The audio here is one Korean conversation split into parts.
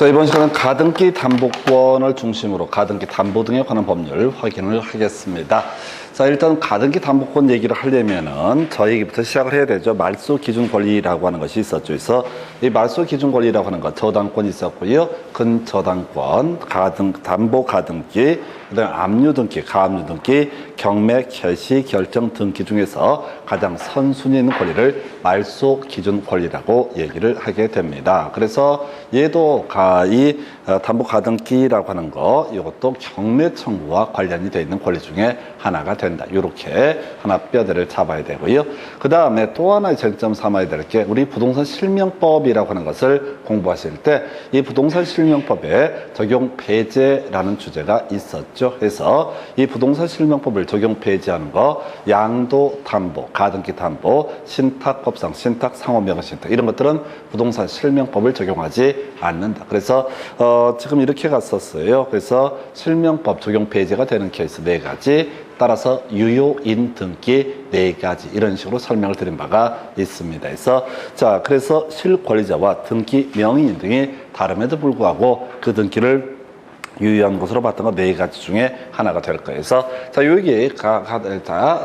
자, 이번 시간은 가등기 담보권을 중심으로 가등기 담보 등에 관한 법률 확인을 하겠습니다. 자, 일단 가등기 담보권 얘기를 하려면은 저희 얘기부터 시작을 해야 되죠. 말소 기준 권리라고 하는 것이 있었죠. 그래서 이 말소 기준 권리라고 하는 것, 저당권이 있었고요. 근저당권, 담보 가등기, 그다음에 압류 등기, 가압류 등기, 경매, 개시, 결정 등기 중에서 가장 선순위 있는 권리를 말소 기준 권리라고 얘기를 하게 됩니다. 그래서 얘도 이 담보 가등기라고 하는 거, 이것도 경매 청구와 관련이 되어 있는 권리 중에 하나가 된다. 이렇게 하나 뼈대를 잡아야 되고요. 그 다음에 또 하나의 쟁점 삼아야 될 게 우리 부동산 실명법이라고 하는 것을 공부하실 때 이 부동산 실명법에 적용 배제라는 주제가 있었죠. 그래서 이 부동산 실명법을 적용 배제하는 거, 양도 담보, 가등기 담보, 신탁법상, 신탁, 상호명의 신탁 이런 것들은 부동산 실명법을 적용하지 않는다. 그래서 지금 이렇게 갔었어요. 그래서 실명법 적용 배제가 되는 케이스 4가지, 따라서 유효인 등기 4가지 이런 식으로 설명을 드린 바가 있습니다. 그래서 실권리자와 등기 명의인 등이 다름에도 불구하고 그 등기를 유효한 것으로 봤던 거 4가지 중에 하나가 될 거예요. 여기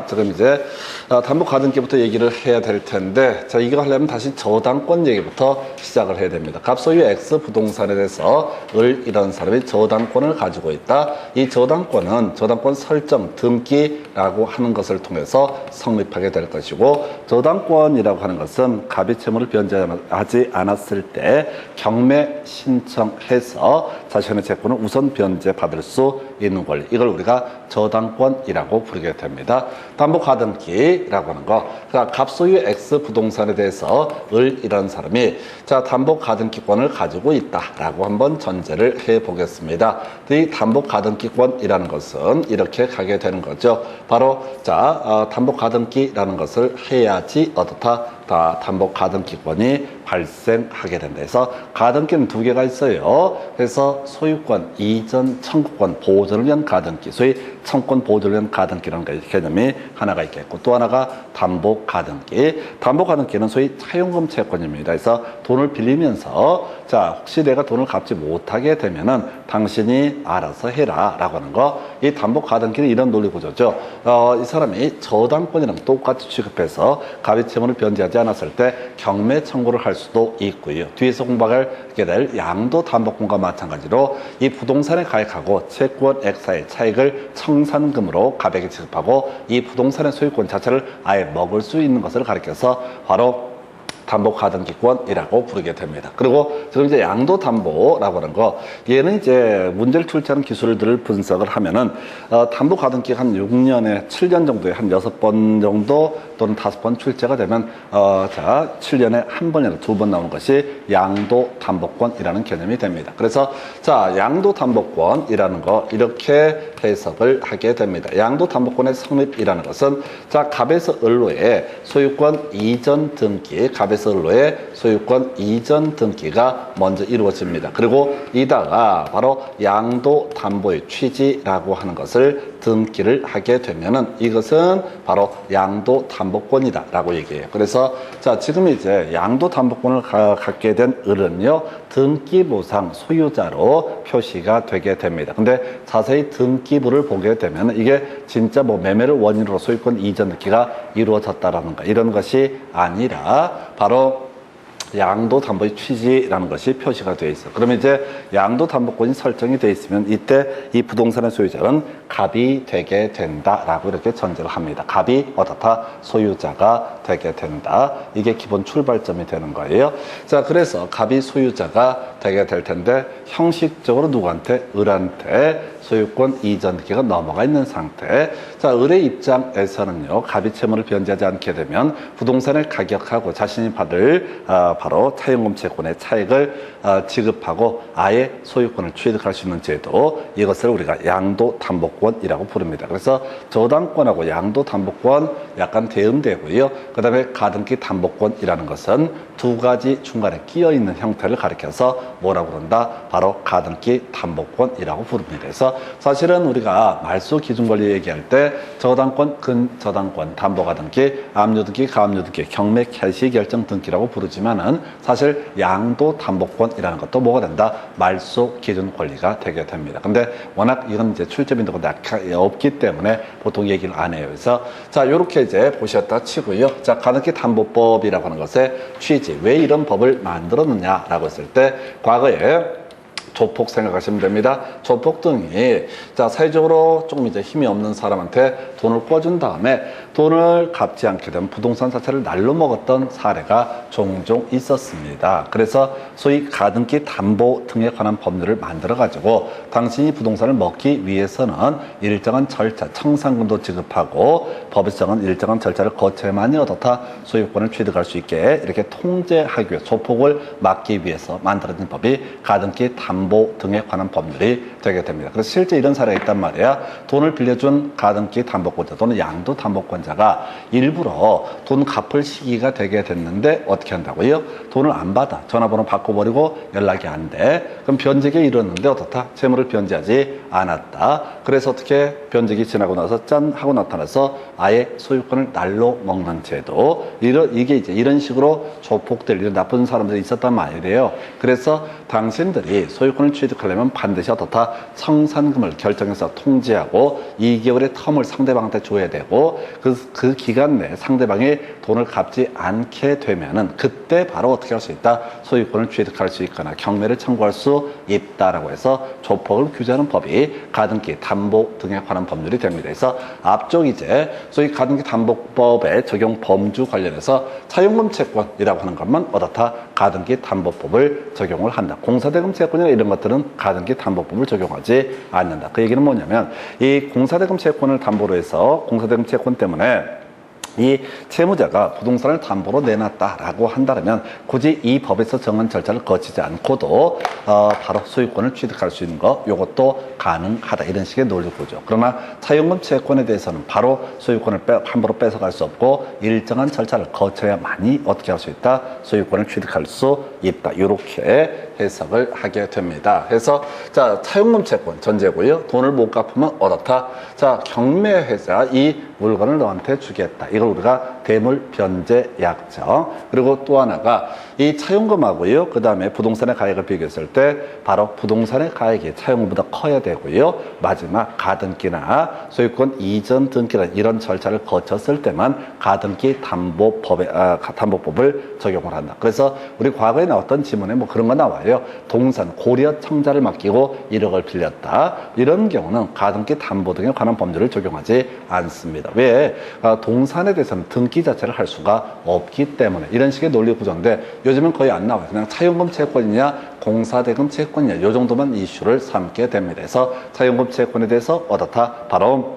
지금 이제 담보 가등기부터 얘기를 해야 될 텐데, 자, 이거 하려면 다시 저당권 얘기부터 시작을 해야 됩니다. 갑소유 X 부동산에 대해서 이런 사람이 저당권을 가지고 있다. 이 저당권은 저당권 설정 등기라고 하는 것을 통해서 성립하게 될 것이고, 저당권이라고 하는 것은 갑이 채무를 변제하지 않았을 때 경매 신청해서 자신의 채권을 우선 변제 받을 수 있는 권리, 이걸 우리가 저당권이라고 부르게 됩니다. 담보 가등기라고 하는 거, 갑소유 X 부동산에 대해서 이런 사람이 담보 가등기권을 가지고 있다라고 한번 전제를 해 보겠습니다. 이 담보 가등기권이라는 것은 이렇게 가게 되는 거죠. 바로 담보 가등기라는 것을 해야지 어떻다? 담보 가등기권이 발생하게 된다. 그래서 가등기는 2개가 있어요. 그래서 소유권 이전 청구권 보존을 위한 가등기, 소위 청권 보존을 위한 가등기라는 개념이 하나가 있겠고, 또 하나가 담보 가등기. 담보 가등기는 소위 차용금 채권입니다. 그래서 돈을 빌리면서 혹시 내가 돈을 갚지 못하게 되면은 당신이 알아서 해라 라고 하는 거. 이 담보 가등기는 이런 논리 구조죠. 이 사람이 저당권이랑 똑같이 취급해서 갑이 채무를 변제하지 않았을 때 경매 청구를 할 수도 있고요. 뒤에서 공부하게 될 양도 담보권과 마찬가지로 이 부동산에 가액하고 채권액 사이의 차익을 청산금으로 갑에게 지급하고 이 부동산의 소유권 자체를 아예 먹을 수 있는 것을 가리켜서 바로 담보 가등기권이라고 부르게 됩니다. 그리고 지금 이제 양도 담보라고 하는 거, 얘는 이제 문제를 출제하는 기술들을 분석을 하면은 담보 가등기가 한 6년에 7년 정도에 한 6번 정도 또는 5번 출제가 되면 7년에 1번이나 2번 나오는 것이 양도 담보권이라는 개념이 됩니다. 그래서 양도 담보권이라는 거 이렇게 해석을 하게 됩니다. 양도 담보권의 성립이라는 것은 갑에서 을로의 소유권 이전 등기, 갑에서 을로의 소유권 이전 등기가 먼저 이루어집니다. 그리고 이다가 바로 양도 담보의 취지라고 하는 것을 등기를 하게 되면은 이것은 바로 양도 담보권이다라고 얘기해요. 그래서 지금 이제 양도 담보권을 갖게 된 을은요, 등기부상 소유자로 표시가 되게 됩니다. 근데 자세히 등기부를 보게 되면 이게 진짜 매매를 원인으로 소유권 이전 등기가 이루어졌다라는가 이런 것이 아니라 바로 양도 담보의 취지라는 것이 표시가 되어 있어요. 그러면 이제 양도 담보권이 설정이 되어 있으면 이때 이 부동산의 소유자는 갑이 되게 된다라고 이렇게 전제를 합니다. 갑이 어떻다? 소유자가 되게 된다. 이게 기본 출발점이 되는 거예요. 그래서 갑이 소유자가 되게 될 텐데 형식적으로 누구한테? 을한테 소유권 이전 등기가 넘어가 있는 상태. 을의 입장에서는요, 갑이 채무를 변제하지 않게 되면 부동산을 가격하고 자신이 받을 바로 차용금 채권의 차익을 지급하고 아예 소유권을 취득할 수 있는 제도, 이것을 우리가 양도 담보권이라고 부릅니다. 그래서 저당권하고 양도 담보권 약간 대응되고요. 그 다음에 가등기 담보권이라는 것은 2가지 중간에 끼어 있는 형태를 가리켜서 뭐라고 그런다? 바로 가등기 담보권이라고 부릅니다. 그래서 사실은 우리가 말소 기준 권리 얘기할 때 저당권, 근저당권, 담보 가등기, 압류 등기, 가압류 등기, 경매 개시 결정 등기라고 부르지만은 되면 사실 양도담보권이라는 것도 뭐가 된다? 말소 기준 권리가 되게 됩니다. 근데 워낙 이건 이제 출제 빈도가 없기 때문에 보통 얘기를 안 해요. 그래서 자, 이렇게 이제 보셨다 치고요. 자, 가등기 담보법이라고 하는 것의 취지, 왜 이런 법을 만들었느냐라고 했을 때 과거에 조폭 생각하시면 됩니다. 조폭 등이 자, 사회적으로 조금 이제 힘이 없는 사람한테 돈을 꿔준 다음에 돈을 갚지 않게 되면 부동산 자체를 날로 먹었던 사례가 종종 있었습니다. 그래서 소위 가등기 담보 등에 관한 법률을 만들어 가지고 당신이 부동산을 먹기 위해서는 일정한 절차, 청산금도 지급하고 법에서 정한 일정한 절차를 거쳐야만이 어떻다 소유권을 취득할 수 있게 이렇게 통제하기 위해 조폭을 막기 위해서 만들어진 법이 가등기 담보 등에 관한 법률이 되게 됩니다. 그래서 실제 이런 사례가 있단 말이야. 돈을 빌려준 가등기 담보권자 또는 양도 담보권자가 일부러 돈 갚을 시기가 되게 됐는데 어떻게 한다고요? 돈을 안 받아. 전화번호 바꿔버리고 연락이 안 돼. 그럼 변제기에 이르렀는데 어떻다? 채무를 변제하지 않았다. 그래서 어떻게 변제기 지나고 나서 짠 하고 나타나서 아예 소유권을 날로 먹는 제도. 이게 이제 이런 식으로 조폭들, 이런 나쁜 사람들이 있었단 말이에요. 그래서 당신들이 소유권을 취득하려면 반드시 어떻다? 청산금을 결정해서 통지하고 2개월의 텀을 상대방한테 줘야 되고 그 기간 내에 상대방이 돈을 갚지 않게 되면은 그때 바로 어떻게 할 수 있다? 소유권을 취득할 수 있거나 경매를 청구할 수 있다라고 해서 조폭을 규제하는 법이 가등기 담보 등에 관한 법률이 됩니다. 그래서 앞쪽 이제 소위 가등기 담보법의 적용 범주 관련해서 차용금 채권이라고 하는 것만 어떻다? 가등기 담보법을 적용을 한다. 공사대금 채권이나 이런 것들은 가등기 담보법을 적용하지 않는다. 그 얘기는 뭐냐면 이 공사대금 채권을 담보로 해서 공사대금 채권 때문에 이 채무자가 부동산을 담보로 내놨다라고 한다면 굳이 이 법에서 정한 절차를 거치지 않고도 바로 소유권을 취득할 수 있는 거 이것도 가능하다. 이런 식의 논리구조. 그러나 차용금 채권에 대해서는 바로 소유권을 함부로 뺏어갈 수 없고 일정한 절차를 거쳐야만이 어떻게 할 수 있다? 소유권을 취득할 수 있다. 이렇게 해석을 하게 됩니다. 그래서 자, 차용금 채권 전제고요. 돈을 못 갚으면 어떻다? 자, 경매회사 이 물건을 너한테 주겠다. 이걸 우리가 대물 변제 약정. 그리고 또 하나가 이 차용금하고요. 그 다음에 부동산의 가액을 비교했을 때 바로 부동산의 가액이 차용금보다 커야 되고요. 마지막 가등기나 소유권 이전 등기나 이런 절차를 거쳤을 때만 가등기 담보법을 적용을 한다. 그래서 우리 과거에 나왔던 지문에 뭐 그런 거 나와요. 동산 고려 청자를 맡기고 1억을 빌렸다. 이런 경우는 가등기 담보 등에 관한 법률을 적용하지 않습니다. 왜? 동산에 대해서는 등기 자체를 할 수가 없기 때문에 이런 식의 논리 구조인데 요즘은 거의 안 나와요. 그냥 차용금 채권이냐 공사대금 채권이냐 이 정도만 이슈를 삼게 됩니다. 그래서 차용금 채권에 대해서 어떻다? 바로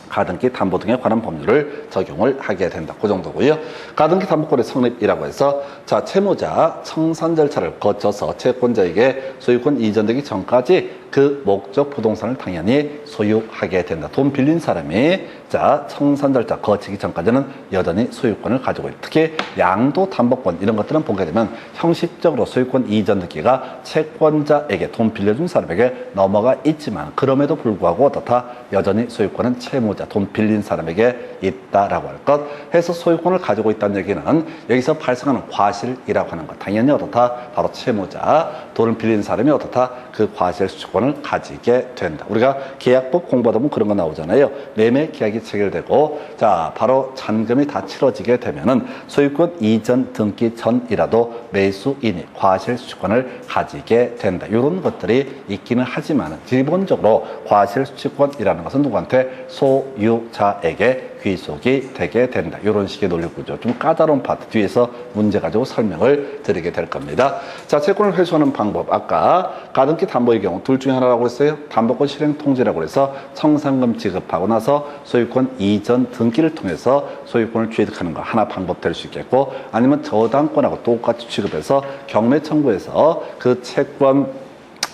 가등기 담보 등에 관한 법률을 적용을 하게 된다. 그 정도고요. 가등기 담보권의 성립이라고 해서 자, 채무자 청산 절차를 거쳐서 채권자에게 소유권 이전되기 전까지 그 목적 부동산을 당연히 소유하게 된다. 돈 빌린 사람이 자, 청산 절차 거치기 전까지는 여전히 소유권을 가지고 있다. 특히 양도 담보권 이런 것들은 보게 되면 형식적으로 소유권 이전 등기가 채권자에게 돈 빌려준 사람에게 넘어가 있지만 그럼에도 불구하고 어떻다? 여전히 소유권은 채무자 돈 빌린 사람에게 있다라고 할 것 해서 소유권을 가지고 있다는 얘기는 여기서 발생하는 과실이라고 하는 것 당연히 어떻다? 바로 채무자 돈을 빌린 사람이 어떻다? 그 과실 수권을 가지게 된다. 우리가 계약법 공부하다 보면 그런 거 나오잖아요. 매매 계약이 체결되고 자 바로 잔금이 다 치러지게 되면은 소유권 이전 등기 전이라도 매수인이 과실 수권을 가지게 된다. 이런 것들이 있기는 하지만 기본적으로 과실 수권이라는 것은 누구한테 소유자에게 귀속이 되게 된다. 이런 식의 논리구조. 좀 까다로운 파트 뒤에서 문제 가지고 설명을 드리게 될 겁니다. 자, 채권을 회수하는 방법. 아까 가등기 담보의 경우 둘 중에 하나라고 했어요. 담보권 실행 통지라고 해서 청산금 지급하고 나서 소유권 이전 등기를 통해서 소유권을 취득하는 거 하나 방법 될 수 있겠고 아니면 저당권하고 똑같이 취급해서 경매 청구해서 그 채권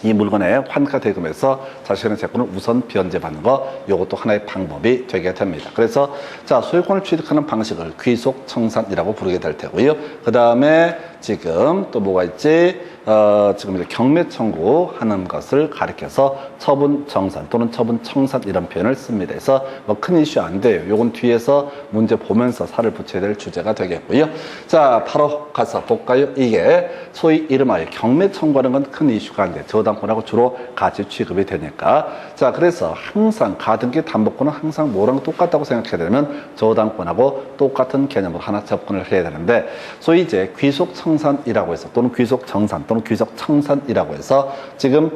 이 물건의 환가 대금에서 자신의 채권을 우선 변제받는 거 이것도 하나의 방법이 되게 됩니다. 그래서 자 소유권을 취득하는 방식을 귀속 청산이라고 부르게 될 테고요. 그 다음에 지금 또 뭐가 있지? 지금 이제 경매 청구하는 것을 가리켜서 처분 정산 또는 처분 청산 이런 표현을 씁니다. 그래서 뭐 큰 이슈 안 돼요. 요건 뒤에서 문제 보면서 살을 붙여야 될 주제가 되겠고요. 자, 바로 가서 볼까요? 이게 소위 이름하여 경매 청구하는 건 큰 이슈가 안 돼. 저당권하고 주로 같이 취급이 되니까. 자, 그래서 항상 가등기 담보권은 항상 뭐랑 똑같다고 생각해야 되면 저당권하고 똑같은 개념으로 하나 접근을 해야 되는데, 소위 이제 귀속 청산이라고 해서 또는 귀속 정산 또는 귀속 청산이라고 해서 지금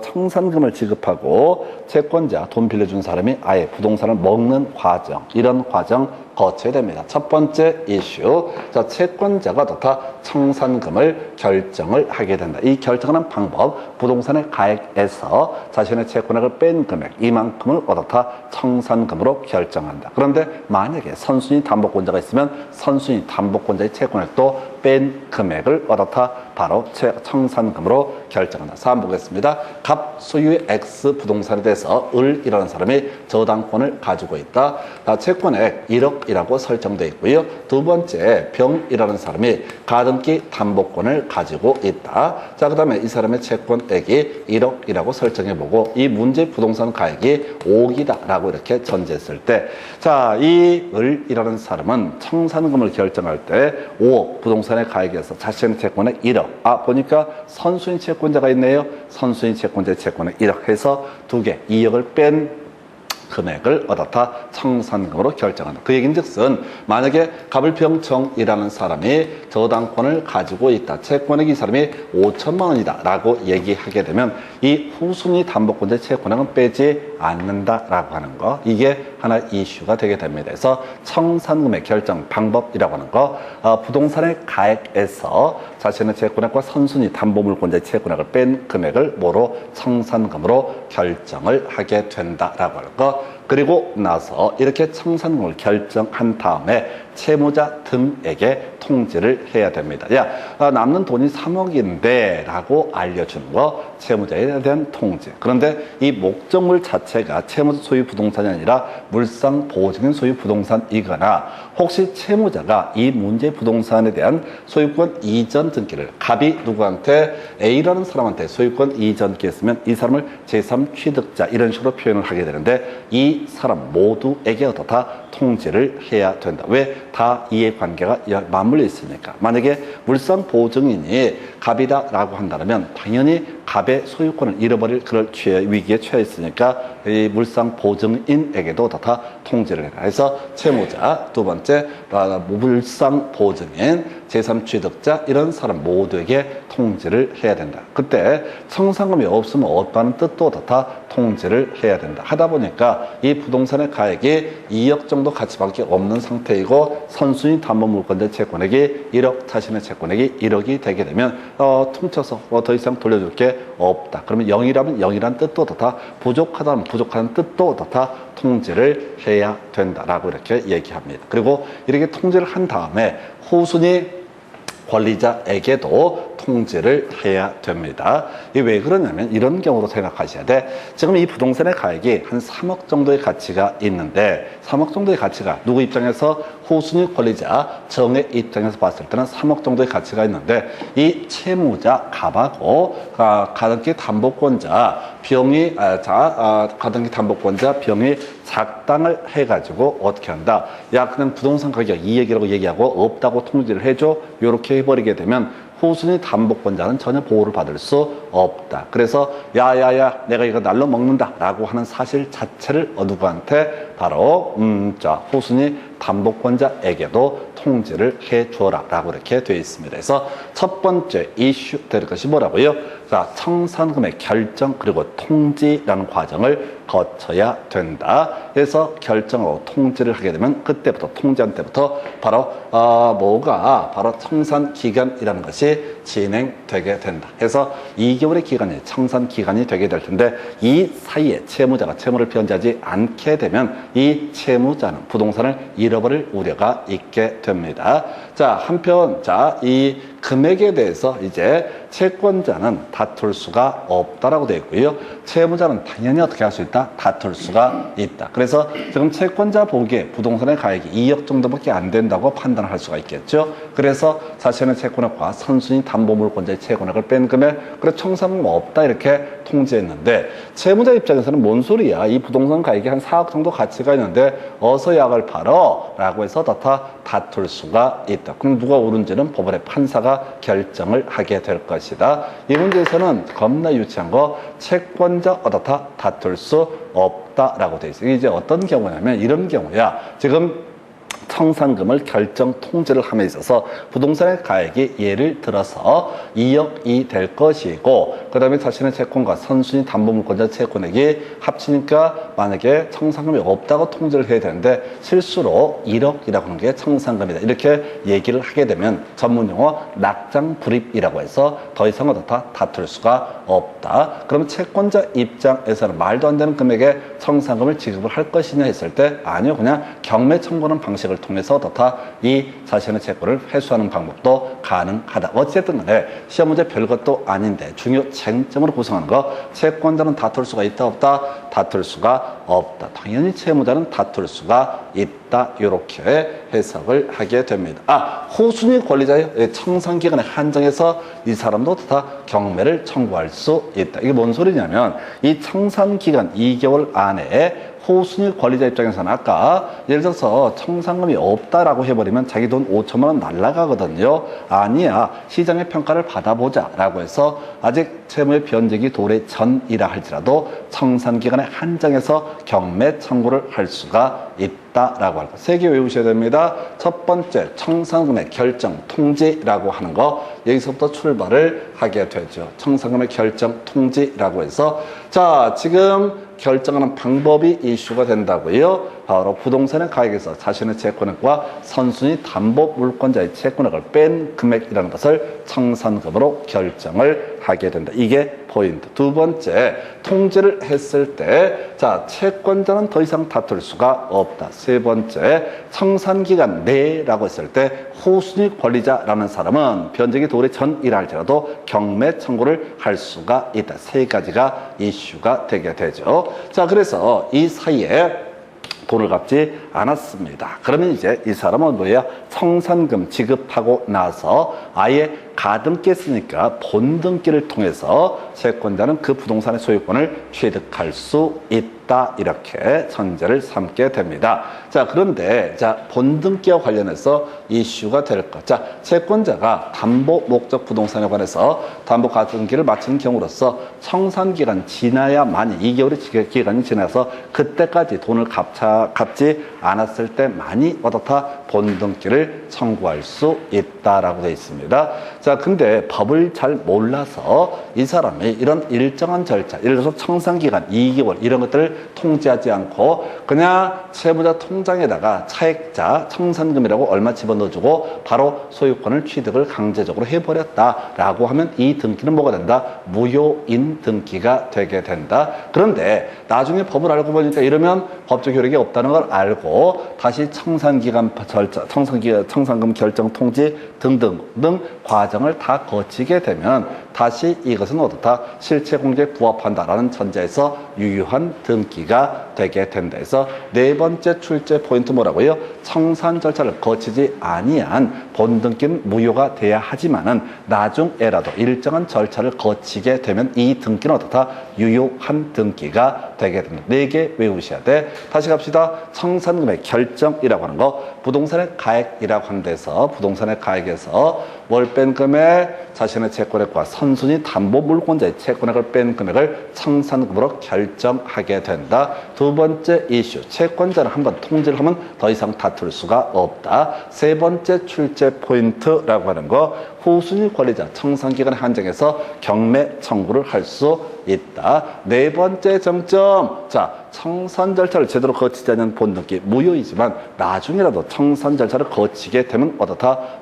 청산금을 지급하고 채권자 돈 빌려준 사람이 아예 부동산을 먹는 과정, 이런 과정 거쳐야 됩니다. 첫 번째 이슈, 자, 채권자가 어떻다? 청산금을 결정을 하게 된다. 이 결정하는 방법, 부동산의 가액에서 자신의 채권액을 뺀 금액, 이만큼을 어떻다? 청산금으로 결정한다. 그런데 만약에 선순위 담보권자가 있으면 선순위 담보권자의 채권액도 뺀 금액을 어떻다? 바로 청산금으로 결정한다. 사안 보겠습니다. 갑 소유의 X 부동산에 대해서 을이라는 사람이 저당권을 가지고 있다. 채권액 1억이라고 설정되어 있고요. 두 번째, 병이라는 사람이 가등기 담보권을 가지고 있다. 자, 그 다음에 이 사람의 채권액이 1억이라고 설정해보고 이 문제 부동산 가액이 5억이다 라고 이렇게 전제했을 때, 자, 이 을이라는 사람은 청산금을 결정할 때 5억 부동산의 가액에서 자신의 채권액 1억, 보니까 선순위 채권자가 있네요. 선순위 채권자의 채권액 1억 해서 두 개, 2억을 뺀 금액을 얻었다 청산금으로 결정한다. 그 얘긴즉슨 만약에 갑을병정이라는 사람이 저당권을 가지고 있다. 채권액이 이 사람이 5천만 원이다 라고 얘기하게 되면 이 후순위 담보권자의 채권액은 빼지 않는다라고 하는 거, 이게 하나의 이슈가 되게 됩니다. 그래서 청산금의 결정 방법이라고 하는 거, 부동산의 가액에서 자신의 채권액과 선순위 담보물권자의 채권액을 뺀 금액을 뭐로? 청산금으로 결정을 하게 된다라고 하는 거. 그리고 나서 이렇게 청산금을 결정한 다음에 채무자 등에게 통지를 해야 됩니다. 야, 남는 돈이 3억인데 라고 알려주는 거, 채무자에 대한 통지. 그런데 이 목적물 자체가 채무자 소유 부동산이 아니라 물상 보증인 소유 부동산이거나, 혹시 채무자가 이 문제 부동산에 대한 소유권 이전 등기를 갑이 누구한테, A라는 사람한테 소유권 이전 등기 했으면 이 사람을 제3취득자 이런 식으로 표현을 하게 되는데, 이 사람 모두에게 어떻다? 통지를 해야 된다. 왜? 다 이해관계가 맞물려 있으니까. 만약에 물상 보증인이 갑이다 라고 한다면 당연히 갑의 소유권을 잃어버릴 그럴 위기에 처해 있으니까 이 물상 보증인에게도 다 통지를 해라. 그래서 채무자, 두 번째 물상 보증인, 제3취득자 이런 사람 모두에게 통지를 해야 된다. 그때 청산금이 없으면 없다는 뜻도 다 통지를 해야 된다. 하다 보니까 이 부동산의 가액이 2억 정도 가치밖에 없는 상태이고 선순위 담보물권자 채권액이 1억, 자신의 채권액이 1억이 되게 되면 퉁쳐서 더 이상 돌려줄 게 없다. 그러면 0이라면 0이라는 뜻도 다, 부족하다면 부족하다는 뜻도 다 통지를 해야 된다라고 이렇게 얘기합니다. 그리고 이렇게 통지를 한 다음에 후순위 권리자에게도 통지를 해야 됩니다. 이게 왜 그러냐면 이런 경우로 생각하셔야 돼. 지금 이 부동산의 가액이 한 3억 정도의 가치가 있는데, 3억 정도의 가치가 누구 입장에서? 후순위 권리자 정의 입장에서 봤을 때는 3억 정도의 가치가 있는데, 이 채무자 갑하고 가등기 담보권자 병이 가등기 담보권자 병이 작당을 해가지고 어떻게 한다? 야, 그냥 부동산 가격 2억이라고 얘기하고 없다고 통지를 해줘. 이렇게 해버리게 되면 후순위 담보권자는 전혀 보호를 받을 수 없다. 그래서 야야야 내가 이거 날로 먹는다 라고 하는 사실 자체를 누구한테? 바로 후순위 담보권자에게도 통지를 해줘라 라고 이렇게 되어 있습니다. 그래서 첫 번째 이슈 될 것이 뭐라고요? 자, 청산금의 결정 그리고 통지라는 과정을 거쳐야 된다. 그래서 결정하고 통지를 하게 되면 그때부터, 통지한 때부터 바로 바로 청산 기간이라는 것이 진행되게 된다. 그래서 2개월의 기간이 청산 기간이 되게 될 텐데, 이 사이에 채무자가 채무를 변제하지 않게 되면 이 채무자는 부동산을 잃어버릴 우려가 있게 됩니다. 자, 한편, 자, 이 금액에 대해서 이제 채권자는 다툴 수가 없다라고 되어 있고요. 채무자는 당연히 어떻게 할 수 있다? 다툴 수가 있다. 그래서 지금 채권자 보기에 부동산의 가액이 2억 정도밖에 안 된다고 판단할 수가 있겠죠. 그래서 자신의 채권액과 선순위 담보물권자의 채권액을 뺀 금액, 그래서 청산금 없다 이렇게 통지했는데 채무자 입장에서는 뭔 소리야? 이 부동산 가액이 한 4억 정도 가치가 있는데 어서 약을 팔어 라고 해서 다툴 수가 있다. 그럼 누가 옳은지는 법원의 판사가 결정을 하게 될 것이다. 이 문제에서는 겁나 유치한 거 채권자 다툴 수 없다라고 돼 있어요. 이제 어떤 경우냐면 이런 경우야. 지금 청산금을 결정 통지를 함에 있어서 부동산의 가액이 예를 들어서 2억이 될 것이고 그 다음에 자신의 채권과 선순위 담보물권자 채권액이 합치니까 만약에 청산금이 없다고 통지를 해야 되는데 실수로 1억이라고 하는 게 청산금이다 이렇게 얘기를 하게 되면 전문용어 낙장불입이라고 해서 더 이상 다툴 수가 없다. 그러면 채권자 입장에서는 말도 안 되는 금액의 청산금을 지급을 할 것이냐 했을 때 아니요, 그냥 경매 청구하는 방식을 통해서 이 자신의 채권을 회수하는 방법도 가능하다. 어쨌든 간에 시험 문제 별것도 아닌데 중요 쟁점으로 구성하는 거 채권자는 다툴 수가 있다 없다? 다툴 수가 없다. 당연히 채무자는 다툴 수가 있다. 이렇게 해석을 하게 됩니다. 호순위 권리자의 청산기간에 한정해서 이 사람도 경매를 청구할 수 있다. 이게 뭔 소리냐면 이 청산기간 2개월 안에 호순위 권리자 입장에서는 아까 예를 들어서 청산금이 없다라고 해버리면 자기 돈 5천만 원 날라가거든요. 아니야, 시장의 평가를 받아보자 라고 해서 아직 채무의 변제기 도래 전이라 할지라도 청산기간에 한정해서 경매 청구를 할 수가 있다라고 할 거. 3개 외우셔야 됩니다. 첫 번째, 청산금의 결정 통지라고 하는 거 여기서부터 출발을 하게 되죠. 청산금의 결정 통지라고 해서 자, 지금 결정하는 방법이 이슈가 된다고요. 바로 부동산의 가액에서 자신의 채권액과 선순위 담보물권자의 채권액을 뺀 금액이라는 것을 청산금으로 결정을 하게 된다. 이게 포인트. 두 번째, 통지를 했을 때 자, 채권자는 더 이상 다툴 수가 없다. 세 번째, 청산기간 내라고 했을 때 호순위 권리자라는 사람은 변제기 도래 전이라 할지라도 경매 청구를 할 수가 있다. 세 가지가 이슈가 되게 되죠. 자, 그래서 이 사이에 돈을 갚지 않았습니다. 그러면 이제 이 사람은 뭐야? 청산금 지급하고 나서 아예 가등기했으니까 본등기를 통해서 채권자는 그 부동산의 소유권을 취득할 수 있다. 이렇게 전제를 삼게 됩니다. 자, 그런데 자, 본등기와 관련해서 이슈가 될 것. 자, 채권자가 담보 목적 부동산에 관해서 담보 가등기를 마치는 경우로서 청산기간 지나야만이 2개월의 기간이 지나서 그때까지 돈을 갚지 않았을 때만이 본등기를 청구할 수 있다라고 되어 있습니다. 자, 근데 법을 잘 몰라서 이 사람이 이런 일정한 절차, 예를 들어서 청산기간 2개월 이런 것들을 통지하지 않고 그냥 채무자 통장에다가 차액자 청산금이라고 얼마 집어넣어주고 바로 소유권을 취득을 강제적으로 해버렸다라고 하면 이 등기는 뭐가 된다? 무효인 등기가 되게 된다. 그런데 나중에 법을 알고 보니까 이러면 법적 효력이 없다는 걸 알고 다시 청산기간 절차, 청산금 결정 통지 등등 과정을 다 거치게 되면 다시 이것은 실체 공개에 부합한다라는 전제에서 유효한 등기가 되게 된다. 해서 네 번째 출제 포인트 뭐라고요? 청산 절차를 거치지 아니한 본등기는 무효가 돼야 하지만은 나중에라도 일정한 절차를 거치게 되면 이 등기는 유효한 등기가 되게 됩니다. 4개 외우셔야 돼. 다시 갑시다. 청산금의 결정이라고 하는 거 부동산의 가액이라고 하는 데서 부동산의 가액에서 뭘 뺀 금액, 자신의 채권액과 선순위 담보물권자의 채권액을 뺀 금액을 청산금으로 결정하게 된다. 두 번째 이슈, 채권자는 한번 통지를 하면 더 이상 다툴 수가 없다. 세 번째 출제 포인트라고 하는 거 후순위 권리자 청산기간에 한정해서 경매 청구를 할 수 있다. 네 번째 정점, 자, 청산 절차를 제대로 거치지 않는 본등기 무효이지만 나중에라도 청산 절차를 거치게 되면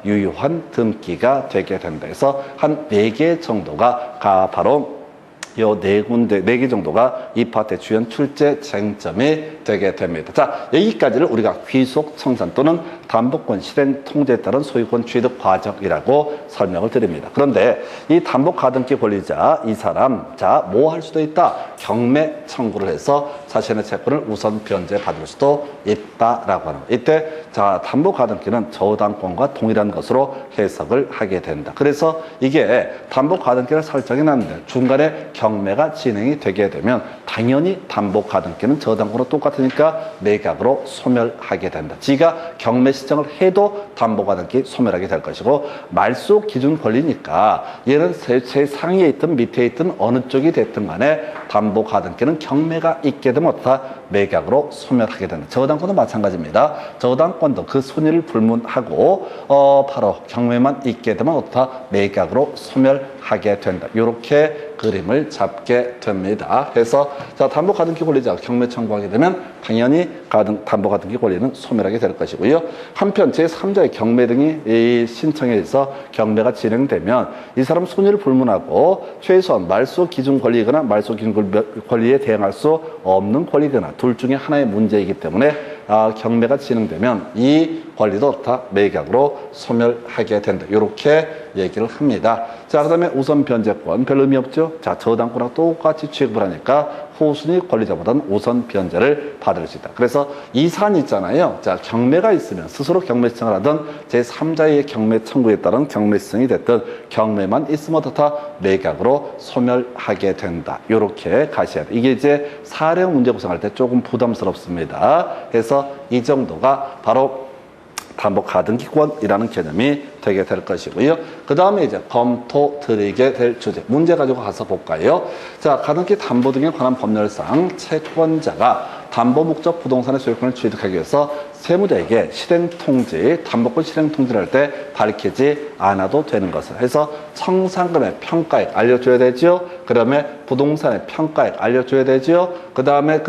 유효한 등기가 되게 된다. 해서 한 4개 정도가 바로 요 네 군데, 네 개 정도가 이 파트의 주연 출제 쟁점이 되게 됩니다. 자, 여기까지를 우리가 귀속 청산 또는 담보권 실행 통제에 따른 소유권 취득 과정이라고 설명을 드립니다. 그런데 이 담보 가등기 권리자, 이 사람, 자, 뭐 할 수도 있다. 경매 청구를 해서 자신의 채권을 우선 변제 받을 수도 있다라고 하는 거. 이때, 자, 담보 가등기는 저당권과 동일한 것으로 해석을 하게 된다. 그래서 이게 담보 가등기를 설정해 놨는데 중간에 경매가 진행이 되게 되면 당연히 담보 가등기는 저당권과 똑같으니까 매각으로 소멸하게 된다. 지가 경매 시정을 해도 담보 가등기 소멸하게 될 것이고 말소 기준 권리니까 얘는 제 상위에 있든 밑에 있든 어느 쪽이 됐든 간에 담보 가등기는 경매가 있게 되면 어떻다? 매각으로 소멸하게 된다. 저당권도 마찬가지입니다. 저당권도 그 손해를 불문하고 바로 경매만 있게 되면 어떻다? 매각으로 소멸하게 된다. 이렇게 그림을 잡게 됩니다. 해서 자, 담보 가등기 권리자 경매 청구하게 되면 당연히 담보 가등기 권리는 소멸하게 될 것이고요. 한편 제3자의 경매 등이 신청에 의해서 경매가 진행되면 이 사람 손해를 불문하고 최소한 말소 기준 권리이거나 말소 기준 권리에 대항할 수 없는 권리거나 둘 중에 하나의 문제이기 때문에 경매가 진행되면 이 권리도 다 매각으로 소멸하게 된다. 이렇게 얘기를 합니다. 자, 그 다음에 우선 변제권 별 의미 없죠? 자, 저당권하고 똑같이 취급을 하니까 후순위 권리자보다는 우선 변제를 받을 수 있다. 그래서 이 사안 있잖아요. 자, 경매가 있으면 스스로 경매 신청을 하든 제3자의 경매 청구에 따른 경매 신청이 됐든 경매만 있으면 다 매각으로 소멸하게 된다. 이렇게 가셔야 돼. 이게 이제 사령 문제 구성할 때 조금 부담스럽습니다. 그래서 이 정도가 바로 담보 가등기권이라는 개념이 되게 될 것이고요. 그 다음에 이제 검토 드리게 될 주제, 문제 가지고 가서 볼까요? 자, 가등기 담보 등에 관한 법률상 채권자가 담보 목적 부동산의 소유권을 취득하기 위해서 세무자에게 실행통지, 담보권 실행통지를 할 때 밝히지 않아도 되는 것을 해서 청산금의 평가액 알려줘야 되죠. 그다음에 부동산의 평가액 알려줘야 되죠. 그 다음에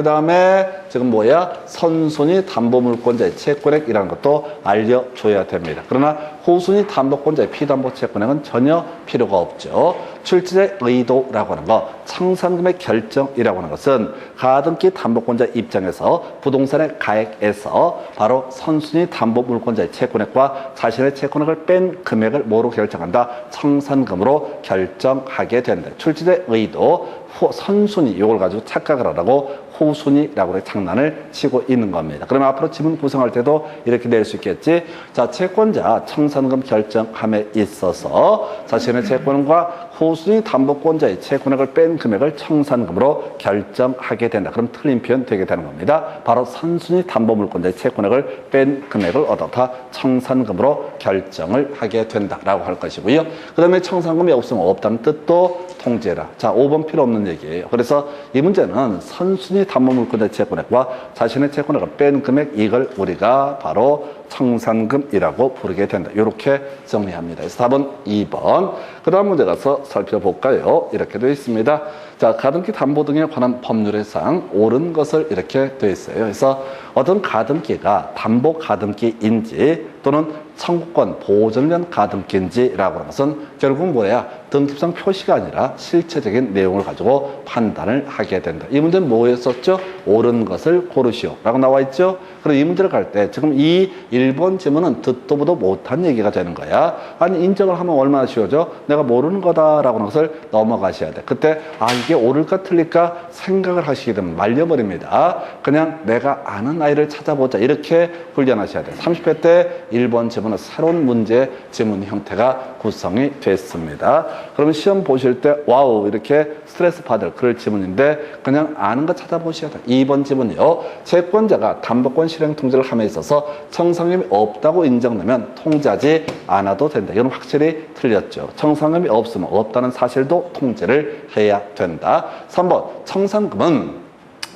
지금 뭐야? 선순위 담보물권자의 채권액이라는 것도 알려줘야 됩니다. 그러나 후순위 담보권자의 피담보 채권액은 전혀 필요가 없죠. 출제자의 의도라고 하는 거, 청산금의 결정이라고 하는 것은 가등기 담보권자 입장에서 부동산의 가액에서 바로 선순위 담보물권자의 채권액과 자신의 채권액을 뺀 금액을 뭐로 결정한다? 청산금으로 결정하게 된다. 출제자의 의도, 선순위 이걸 가지고 착각을 하라고 후순위라고 장난을 치고 있는 겁니다. 그러면 앞으로 지문 구성할 때도 이렇게 낼 수 있겠지. 자, 채권자 청산금 결정함에 있어서 자신의 채권과 후순위 담보권자의 채권액을 뺀 금액을 청산금으로 결정하게 된다. 그럼 틀린 표현 되게 되는 겁니다. 바로 선순위 담보물권자의 채권액을 뺀 금액을 얻어다 청산금으로 결정을 하게 된다라고 할 것이고요. 그 다음에 청산금이 없으면 없다는 뜻도 통제라. 자, 5번 필요 없는 얘기예요. 그래서 이 문제는 선순위 담보물권자의 채권액과 자신의 채권액을 뺀 금액, 이걸 우리가 바로 청산금이라고 부르게 된다. 이렇게 정리합니다. 그래서 답은 2번. 그 다음 문제 가서 살펴볼까요? 이렇게 되어 있습니다. 자, 가등기 담보 등에 관한 법률상 옳은 것을 이렇게 되어 있어요. 그래서 어떤 가등기가 담보 가등기인지 또는 청구권 보존련 가등기인지라고 하는 것은 결국 뭐야? 등기부상 표시가 아니라 실체적인 내용을 가지고 판단을 하게 된다. 이 문제는 뭐였었죠? 옳은 것을 고르시오 라고 나와 있죠. 그럼 이 문제를 갈 때 지금 이 1번 질문은 듣도 보도 못한 얘기가 되는 거야. 아니, 인정을 하면 얼마나 쉬워져? 내가 모르는 거다라고 하는 것을 넘어가셔야 돼. 그때 이게 옳을까 틀릴까 생각을 하시게 되면 말려버립니다. 그냥 내가 아는 아이를 찾아보자, 이렇게 훈련하셔야 돼. 30회 때 1번 질문은 새로운 문제 지문 형태가 구성이 됐습니다. 그러면 시험 보실 때 와우 이렇게 스트레스 받을 그럴 지문인데 그냥 아는 거 찾아보셔야 돼요. 2번 지문이요. 채권자가 담보권 실행 통지를 함에 있어서 청산금이 없다고 인정되면 통지하지 않아도 된다. 이건 확실히 틀렸죠. 청산금이 없으면 없다는 사실도 통지를 해야 된다. 3번 청산금은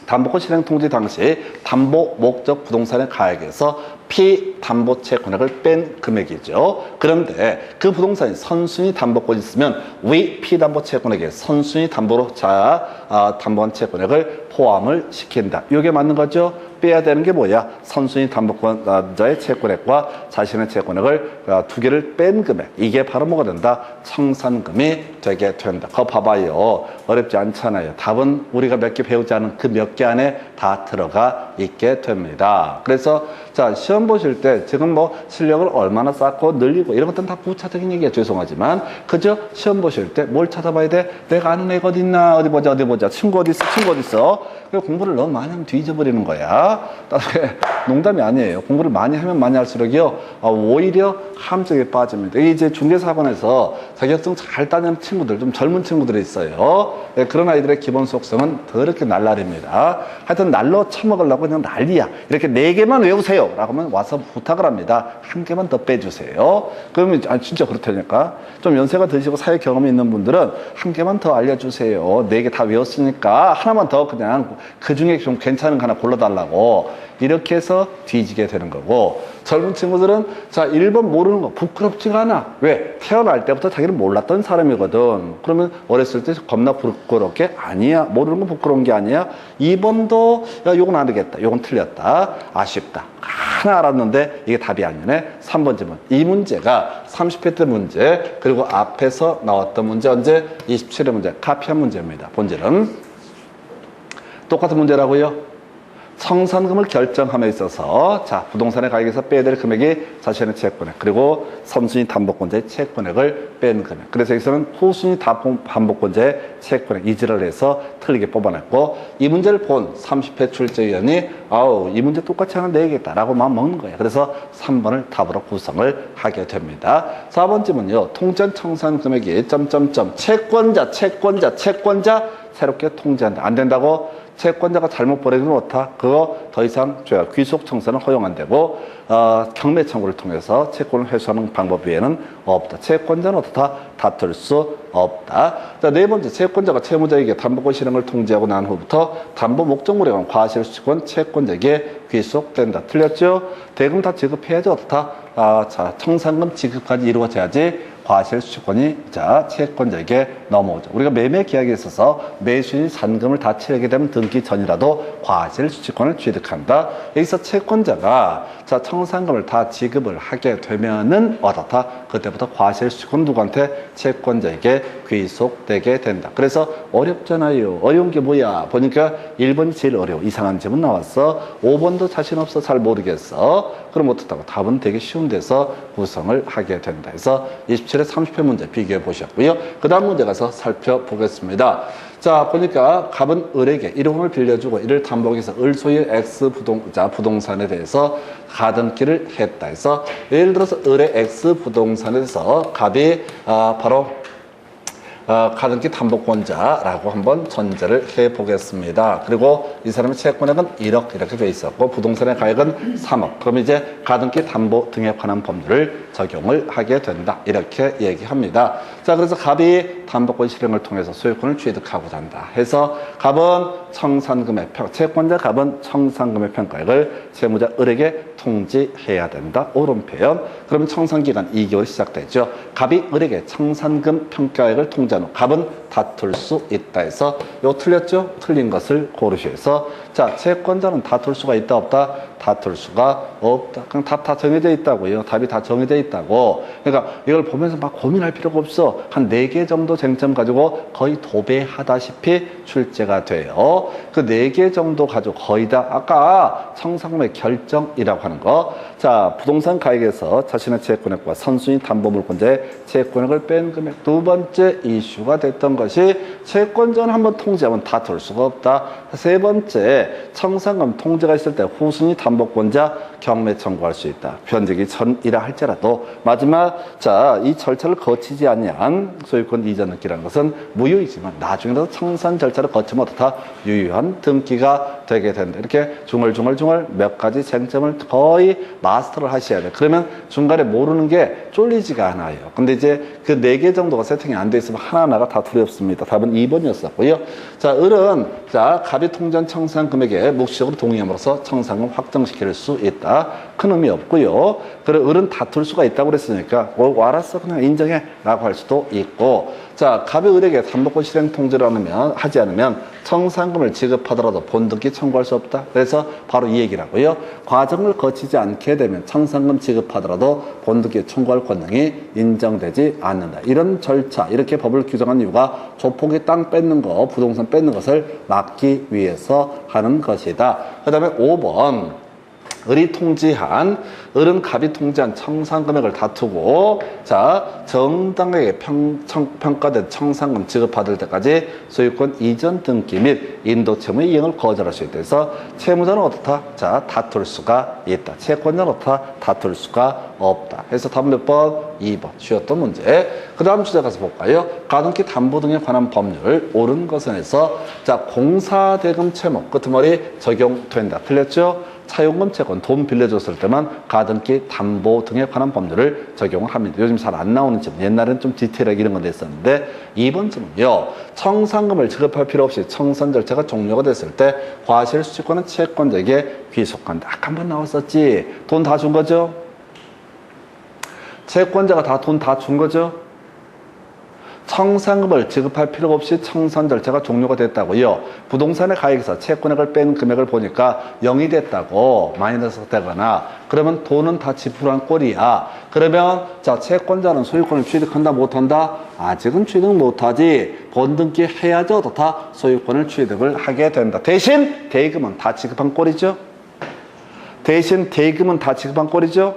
담보권 실행 통지 당시 담보 목적 부동산의 가액에서 피담보 채권액을 뺀 금액이죠. 그런데 그 부동산이 선순위 담보권이 있으면 위 피담보 채권액에 선순위 담보로 담보한 채권액을 포함을 시킨다. 이게 맞는 거죠? 빼야 되는 게 뭐야? 선순위 담보권자의 채권액과 자신의 채권액을 두 개를 뺀 금액. 이게 바로 뭐가 된다? 청산금이 되게 된다. 그거 봐봐요. 어렵지 않잖아요. 답은 우리가 몇 개 배우지 않은 그 몇 개 안에 다 들어가 있게 됩니다. 그래서 자, 시험 보실 때 지금 뭐 실력을 얼마나 쌓고 늘리고 이런 것들은 다 부차적인 얘기야. 죄송하지만 그저 시험 보실 때 뭘 찾아봐야 돼? 내가 아는 애가 어디 있나? 어디 보자. 친구 어디 있어? 친구 어디 있어? 그리고 공부를 너무 많이 하면 뒤져버리는 거야. 나중에 농담이 아니에요. 공부를 많이 하면 많이 할수록요, 오히려 함정에 빠집니다. 이제 중개사관에서 자격증 잘 따는 친구들, 좀 젊은 친구들이 있어요. 네, 그런 아이들의 기본 속성은 더럽게 날라립니다. 하여튼 날로 처먹으려고 그냥 난리야. 이렇게 4개만 외우세요. 라고 하면 와서 부탁을 합니다. 1개만 더 빼주세요. 그러면, 진짜 그렇다니까. 좀 연세가 드시고 사회 경험이 있는 분들은 1개만 더 알려주세요. 4개 다 외웠으니까 하나만 더 그냥 그 중에 좀 괜찮은 거 하나 골라달라고. 이렇게 해서 뒤지게 되는 거고, 젊은 친구들은 자 1번 모르는 거 부끄럽지가 않아. 왜? 태어날 때부터 자기는 몰랐던 사람이거든. 그러면 어렸을 때 겁나 부끄럽게 아니야. 모르는 건 부끄러운 게 아니야. 2번도 야 요건 안 되겠다. 요건 틀렸다. 아쉽다. 하나 알았는데 이게 답이 아니네. 3번 질문. 이 문제가 30회 때 문제, 그리고 앞에서 나왔던 문제 언제? 27회 문제. 카피한 문제입니다. 본질은 똑같은 문제라고요. 청산금을 결정함에 있어서 자 부동산의 가격에서 빼야 될 금액이 자신의 채권액, 그리고 선순위 담보권자의 채권액을 뺀 금액. 그래서 여기서는 후순위 담보권자의 채권액 이지를 해서 틀리게 뽑아냈고, 이 문제를 본 30회 출제위원이 이 문제 똑같이 하나 내야겠다라고 마음 먹는 거예요. 그래서 3번을 답으로 구성을 하게 됩니다. 4번쯤은요. 통전 청산 금액이 채권자 새롭게 통제한다. 안 된다고? 채권자가 잘못 보내지는 못하. 그거 더 이상 귀속 청산은 허용 안 되고, 경매 청구를 통해서 채권을 회수하는 방법 외에는 없다. 채권자는 어떻다? 다툴 수 없다. 자, 4번째, 채권자가 채무자에게 담보권 실행을 통지하고 난 후부터 담보 목적물에 관한 과실수익권 채권자에게 귀속된다. 틀렸죠? 대금 다 지급해야지 어떻다? 자, 청산금 지급까지 이루어져야지 과실수익권이 채권자에게 넘어오죠. 우리가 매매 계약에 있어서 매수인 잔금을 다 치르게 되면 등기 전이라도 과실수익권을 취득한다. 여기서 채권자가 청산금을 다 지급을 하게 되면은 어떻다? 그때부터 과실수익권 누구한테? 채권자에게 귀속되게 된다. 그래서 어렵잖아요. 어려운 게 뭐야? 보니까 1번이 제일 어려워. 이상한 질문 나왔어. 5번도 자신 없어. 잘 모르겠어. 그럼 어떻다고? 답은 되게 쉬운 데서 구성을 하게 된다. 그래서 27회 30회 문제 비교해 보셨고요. 그 다음 문제 가서 살펴보겠습니다. 자, 보니까 갑은 을에게 1억을 빌려주고 이를 담보해서 을 소유의 X 부동산에 대해서 가등기를 했다. 해서 예를 들어서 을의 X 부동산에 대해서 갑이 바로 가등기 담보권자라고 한번 전제를 해보겠습니다. 그리고 이 사람의 채권액은 1억 이렇게 돼 있었고 부동산의 가액은 3억. 그럼 이제 가등기 담보 등에 관한 법률을 적용을 하게 된다. 이렇게 얘기합니다. 자, 그래서 갑이 담보권 실행을 통해서 소유권을 취득하고자 한다. 해서 갑은 청산금의 채권자 갑은 청산금의 평가액을 채무자 을에게 통지해야 된다. 옳은 표현. 그러면 청산기간 2개월 시작되죠. 갑이 을에게 청산금 평가액을 통지한 후 갑은 다툴 수 있다 해서 이거 틀렸죠? 틀린 것을 고르셔서 자, 채권자는 다툴 수가 있다 없다? 다툴 수가 없다. 그냥 답 다 정해져 있다고요. 답이 다 정해져 있다고. 그러니까 이걸 보면서 막 고민할 필요가 없어. 한 4개 정도 쟁점 가지고 거의 도배하다시피 출제가 돼요. 그 4개 정도 가지고 거의 다 아까 청산금의 결정이라고 하는 거. 자, 부동산 가액에서 자신의 채권액과 선순위 담보물권자의 채권액을 뺀 금액. 두 번째 이슈가 됐던 것이 채권자는 한번 통지하면 다툴 수가 없다. 세 번째, 청산금 통지가 있을 때 후순위 담보권자 경매 청구할 수 있다. 변제기 전이라 할지라도 마지막 이 절차를 거치지 아니한 소유권 이전 등기라는 것은 무효이지만 나중에라도 청산 절차를 거치면 어떻다? 유효한 등기가 되게 된다. 이렇게 중얼중얼 몇 가지 쟁점을 거의 마스터를 하셔야 돼. 그러면 중간에 모르는 게 쫄리지가 않아요. 근데 이제 그 4개 정도가 세팅이 안 돼 있으면 하나하나가 다 두렵습니다. 답은 2번이었었고요. 자, 을은 갑이 통지한 청산 금액에 묵시적으로 동의함으로써 청산금 확정시킬 수 있다. 큰 의미 없고요. 그리고 을은 다툴 수가 있다고 그랬으니까 알았어 그냥 인정해 라고 할 수도 있고, 자, 갑이 을에게 담보권 실행 통지를 하지 않으면 청산금을 지급하더라도 본등기 청구할 수 없다. 그래서 바로 이 얘기라고요. 과정을 거치지 않게 되면 청산금 지급하더라도 본등기 청구할 권능이 인정되지 않는다. 이런 절차, 이렇게 법을 규정한 이유가 조폭이 땅 뺏는 거, 부동산 뺏는 것을 막기 위해서 하는 것이다. 그 다음에 5번. 을은 갑이 통지한 청산 금액을 다투고, 자, 정당하게 평가된 청산금 지급받을 때까지 소유권 이전 등기 및 인도 채무 이행을 거절할 수 있다. 그래서 채무자는 어떻다? 자, 다툴 수가 있다. 채권자는 어떻다? 다툴 수가 없다. 그래서 답은 몇 번? 2번. 쉬웠던 문제. 그 다음 주제 가서 볼까요? 가등기 담보 등에 관한 법률, 옳은 것은 해서, 자, 공사대금 채무, 끄트머리 적용된다. 틀렸죠? 차용금 채권, 돈 빌려줬을 때만 가등기 담보 등에 관한 법률을 적용을 합니다. 요즘 잘 안 나오는 질문, 옛날에는 좀 디테일하게 이런 건 됐었는데, 2번 질문은요, 청산금을 지급할 필요 없이 청산 절차가 종료가 됐을 때 과실수취권은 채권자에게 귀속한다. 아까 한번 나왔었지. 돈 다 준 거죠? 채권자가 다 돈 다 준 거죠? 청산금을 지급할 필요가 없이 청산 절차가 종료가 됐다고요. 부동산의 가액에서 채권액을 뺀 금액을 보니까 0이 됐다고, 마이너스 되거나, 그러면 돈은 다 지불한 꼴이야. 그러면 자, 채권자는 소유권을 취득한다 못한다? 아직은 취득 못하지. 본등기 해야지 어떻다? 소유권을 취득을 하게 된다. 대신 대금은 다 지급한 꼴이죠. 대신 대금은 다 지급한 꼴이죠.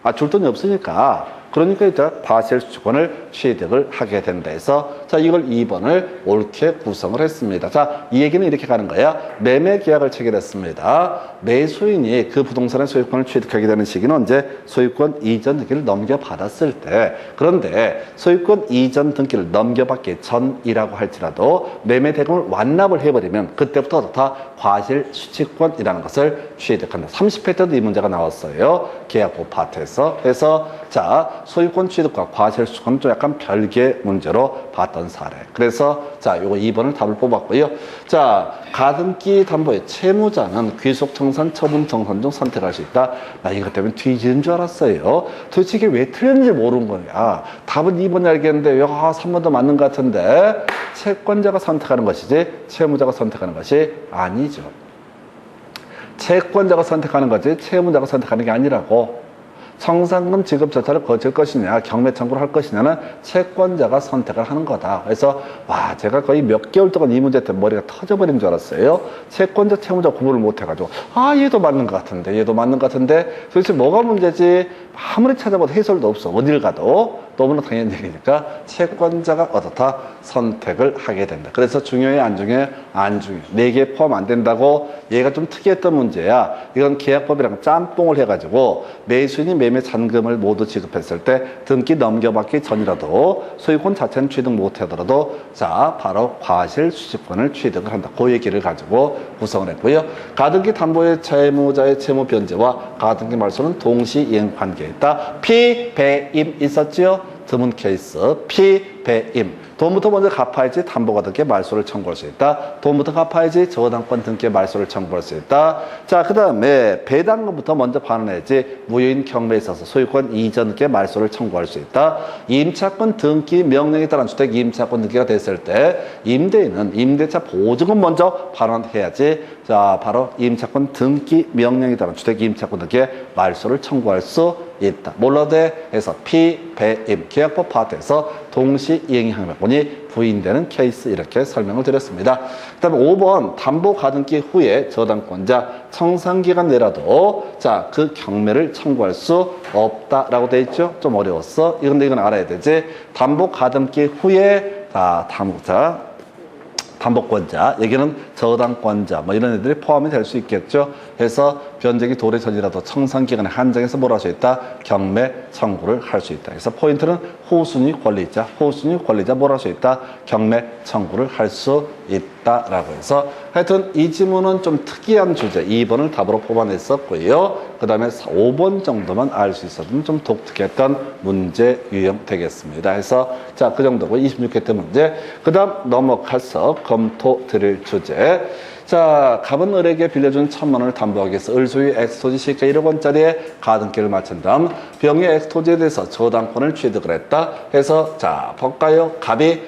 아, 줄 돈이 없으니까. 그러니까 이제 과실수취권을 취득을 하게 된다 해서, 자, 이걸 2번을 옳게 구성을 했습니다. 자, 이 얘기는 이렇게 가는 거야. 매매 계약을 체결했습니다. 매수인이 그 부동산의 소유권을 취득하게 되는 시기는 언제? 소유권 이전 등기를 넘겨받았을 때. 그런데 소유권 이전 등기를 넘겨받기 전이라고 할지라도 매매 대금을 완납을 해버리면 그때부터 어떻다? 과실수취권이라는 것을 취득한다. 30회 때도 이 문제가 나왔어요. 계약부 파트에서. 그래서 자, 소유권 취득과 과실수취권은 좀 약간 별개의 문제로 봤던 사례. 그래서 자, 요거 2번을 답을 뽑았고요. 자, 가등기 담보의 채무자는 귀속청산, 처분청산 중 선택할 수 있다. 나 이것 때문에 뒤지는 줄 알았어요. 도대체 이게 왜 틀렸는지 모르는 거야. 답은 2번이 알겠는데, 야, 3번도 맞는 것 같은데, 채권자가 선택하는 것이지 채무자가 선택하는 것이 아니죠. 채권자가 선택하는 거지 채무자가 선택하는 게 아니라고. 청산금 지급 절차를 거칠 것이냐, 경매 청구를 할 것이냐는 채권자가 선택을 하는 거다. 그래서 와, 제가 거의 몇 개월 동안 이 문제 때문에 머리가 터져버린 줄 알았어요. 채권자, 채무자 구분을 못 해가지고, 아, 얘도 맞는 것 같은데, 얘도 맞는 것 같은데, 도대체 뭐가 문제지? 아무리 찾아봐도 해설도 없어. 어딜 가도. 너무나 당연한 얘기니까 채권자가 어떻다? 선택을 하게 된다. 그래서 중요해, 안 중요해? 안 중요해. 4개 포함 안 된다고? 얘가 좀 특이했던 문제야. 이건 계약법이랑 짬뽕을 해가지고 매수인이 매매 잔금을 모두 지급했을 때 등기 넘겨받기 전이라도 소유권 자체는 취득 못하더라도 자, 바로 과실수취권을 취득을 한다. 그 얘기를 가지고 구성을 했고요. 가등기 담보의 채무자의 채무 변제와 가등기 말소는 동시 이행 관계에 있다. 피배임 있었지요? 드문 케이스. 피배임. 돈부터 먼저 갚아야지 담보가 등기에 말소를 청구할 수 있다. 돈부터 갚아야지 저당권 등기에 말소를 청구할 수 있다. 자, 그 다음에 배당금부터 먼저 반환해야지 무효인 경매에 있어서 소유권 이전 등기에 말소를 청구할 수 있다. 임차권 등기 명령에 따른 주택 임차권 등기가 됐을 때 임대인은 임대차 보증금 먼저 반환해야지. 자, 바로 임차권 등기 명령에 따른 주택 임차권 등기에 말소를 청구할 수 있다. 몰라도 돼? 해서 피배임 계약법 파트에서 동시 이행 항목권이 부인되는 케이스 이렇게 설명을 드렸습니다. 그 다음에 5번 담보 가등기 후에 저당권자 청산기간 내라도 자, 그 경매를 청구할 수 없다라고 돼 있죠. 좀 어려웠어. 근데 이건 알아야 되지. 담보 가등기 후에 담보권자, 여기는 저당권자, 뭐 이런 애들이 포함이 될 수 있겠죠. 해서 변제기 도래 전이라도 청산기간에 한정해서 뭘 할 수 있다? 경매 청구를 할 수 있다. 그래서 포인트는 후순위 권리자, 후순위 권리자 뭘 할 수 있다? 경매 청구를 할 수 있다라고 해서 하여튼 이 지문은 좀 특이한 주제 2번을 답으로 뽑아냈었고요. 그 다음에 5번 정도만 알 수 있었던 좀 독특했던 문제 유형 되겠습니다. 해서 자, 그 정도고 26회 때 문제. 그 다음 넘어가서 검토 드릴 주제. 자, 갑은 을에게 빌려준 1,000만 원을 담보하기 위해서 을 소유 엑스토지 시가 1억 원짜리의 가등기를 마친 다음 병의 엑스토지에 대해서 저당권을 취득을 했다 해서 자, 볼까요? 갑이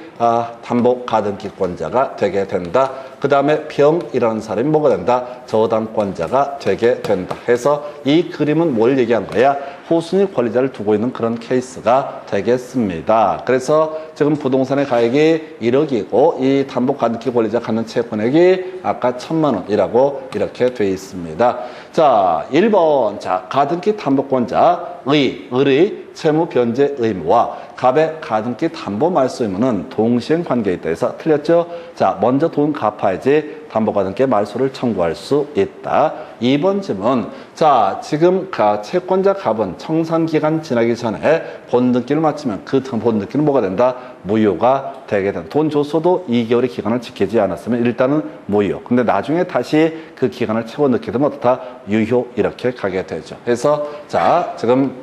담보 가등기권자가 되게 된다. 그 다음에 병이라는 사람이 뭐가 된다? 저당권자가 되게 된다 해서 이 그림은 뭘 얘기한 거야? 후순위 권리자를 두고 있는 그런 케이스가 되겠습니다. 그래서 지금 부동산의 가액이 1억이고 이 담보 가등기 권리자 갖는 채권액이 아까 1,000만 원이라고 이렇게 돼 있습니다. 자, 1번. 자, 가등기 담보권자 을의 채무 변제 의무와 갑의 가등기 담보 말소 의무는 동시행 관계에 있다 해서 틀렸죠? 자, 먼저 돈 갚아야지 담보 가등기 말소를 청구할 수 있다. 2번 질문. 자, 지금 채권자 갑은 청산 기간 지나기 전에 본등기를 마치면 그 본등기는 뭐가 된다? 무효가 되게 된다. 돈 줬어도 2개월의 기간을 지키지 않았으면 일단은 무효. 근데 나중에 다시 그 기간을 채워 넣게 되면 어떻다? 유효 이렇게 가게 되죠. 그래서 자, 지금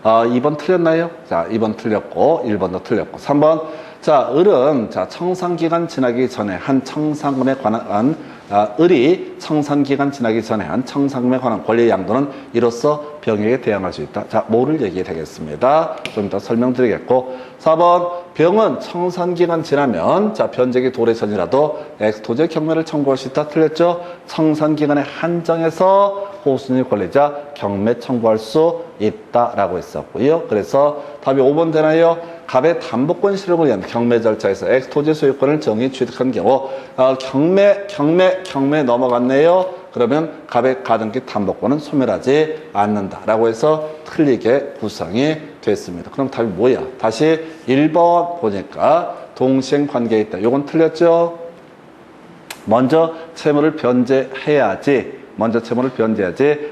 2번 틀렸나요? 자, 2번 틀렸고 1번도 틀렸고 3번. 자, 을은 자, 청산기간 지나기 전에 한 청산금에 관한 을이 청산기간 지나기 전에 한 청산금에 관한 권리의 양도는 이로써 병에게 대항할 수 있다. 자, 뭐를 얘기해 되겠습니다. 좀 이따 설명드리겠고 4번. 병은 청산기간 지나면 자, 변제기 도래 전이라도 엑스토지의 경매를 청구할 수 있다. 틀렸죠? 청산기간에 한정해서 후순위 권리자 경매 청구할 수 있다라고 했었고요. 그래서 답이 5번 되나요? 갑의 담보권 실력을 위한 경매 절차에서 엑스토지 소유권을 정의 취득한 경우 경매 넘어갔네요. 그러면 갑의 가등기 담보권은 소멸하지 않는다라고 해서 틀리게 구성이 됐습니다. 그럼 답이 뭐야? 다시 1번 보니까 동시행 관계에 있다. 이건 틀렸죠? 먼저 채무를 변제해야지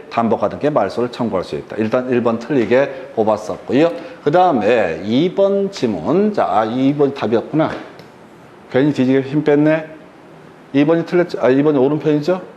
담보 가등기 말소를 청구할 수 있다. 일단 1번 틀리게 뽑았었고요. 그 다음에 2번 지문. 자, 2번 답이었구나. 괜히 뒤지게 힘 뺐네. 2번이 틀렸죠? 2번이 오른편이죠?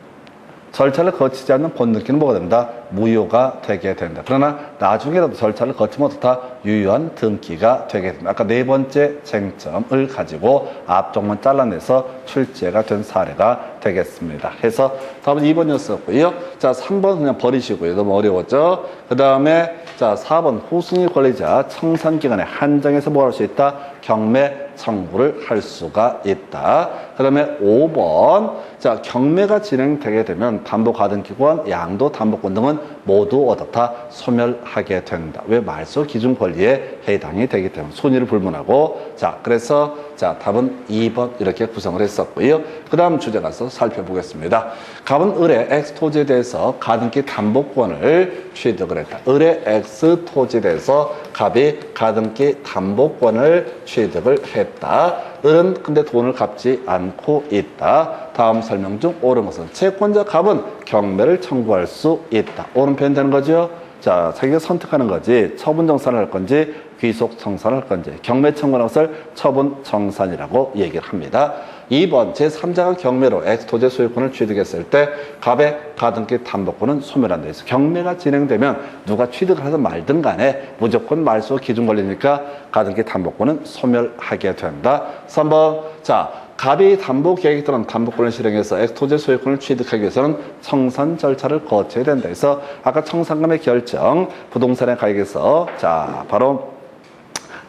절차를 거치지 않는 본등기는 뭐가 된다? 무효가 되게 된다. 그러나 나중에라도 절차를 거치면 어떻다? 유효한 등기가 되게 된다. 아까 네 번째 쟁점을 가지고 앞쪽만 잘라내서 출제가 된 사례가 되겠습니다. 해서 답은 2번이었었고요. 자, 3번 그냥 버리시고요. 너무 어려웠죠? 그 다음에 자, 4번 후순위 권리자 청산기간에 한정해서 뭐 할 수 있다? 경매 청구를 할 수가 있다. 그 다음에 5번. 자, 경매가 진행되게 되면 담보 가등기권, 양도 담보권 등은 모두 어떻다? 소멸하게 된다. 왜? 말소 기준 권리에 해당이 되기 때문에 손해를 불문하고. 자, 그래서 자, 답은 2번 이렇게 구성을 했었고요. 그 다음 주제 가서 살펴보겠습니다. 갑은 을의 엑스토지에 대해서 가등기 담보권을 취득을 했다. 을의 엑스토지에 대해서 갑이 가등기 담보권을 취득을 했다. 을은 근데 돈을 갚지 않고 있다. 다음 설명 중 옳은 것은 채권자 갑은 경매를 청구할 수 있다. 오른편 되는 거죠? 자, 자기가 선택하는 거지. 처분 정산을 할 건지 귀속 청산을 할 건지. 경매 청구하는 것을 처분 정산이라고 얘기를 합니다. 2번 제3자가 경매로 엑스토지 소유권을 취득했을 때 갑의 가등기 담보권은 소멸한다. 그래서 경매가 진행되면 누가 취득을 하든 말든 간에 무조건 말소 기준 권리니까 가등기 담보권은 소멸하게 된다. 3번 자, 갑이 담보 계획에 따른 담보권을 실행해서 엑스토지 소유권을 취득하기 위해서는 청산 절차를 거쳐야 된다. 그래서 아까 청산금의 결정, 부동산의 가액에서 자, 바로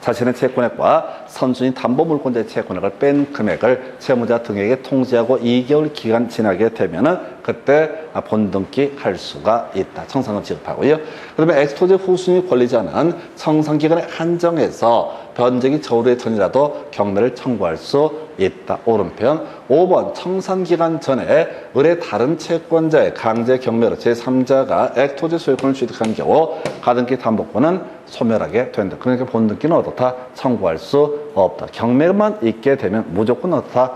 자신의 채권액과 선순위 담보물권자의 채권액을 뺀 금액을 채무자 등에게 통지하고 2개월 기간 지나게 되면은 그때 본등기 할 수가 있다. 청산금 지급하고요. 그다음에 엑스토지 후순위 권리자는 청산기간에 한정해서 변제기 저울의 전이라도 경매를 청구할 수 있다. 오른편. 5번 청산기간 전에 을의 다른 채권자의 강제 경매로 제3자가 엑스토지 소유권을 취득한 경우 가등기 담보권은 소멸하게 된다. 그러니까 본등기는 어떻다? 청구할 수 없다. 경매만 있게 되면 무조건 어떻다?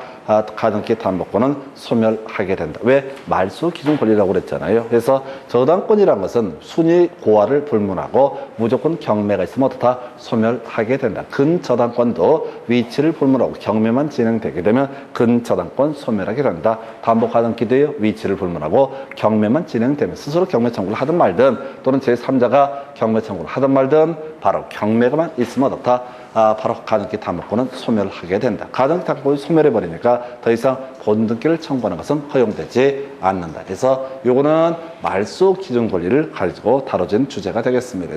가등기 담보권은 소멸하게 된다. 왜? 말소 기준 권리라고 그랬잖아요. 그래서 저당권이라는 것은 순위 고하를 불문하고 무조건 경매가 있으면 어떻다? 소멸하게 된다. 근저당권도 위치를 불문하고 경매만 진행되게 되면 근저당권 소멸하게 된다. 담보 가등기도요. 위치를 불문하고 경매만 진행되면 스스로 경매 청구를 하든 말든 또는 제3자가 경매 청구를 하든 말든 바로 경매가만 있으면 어떻다? 바로 가등기 담보권은 소멸하게 된다. 가등기 담보권이 소멸해버리니까 더 이상 본등기를 청구하는 것은 허용되지 않는다. 그래서 요거는 말소 기준 권리를 가지고 다뤄진 주제가 되겠습니다.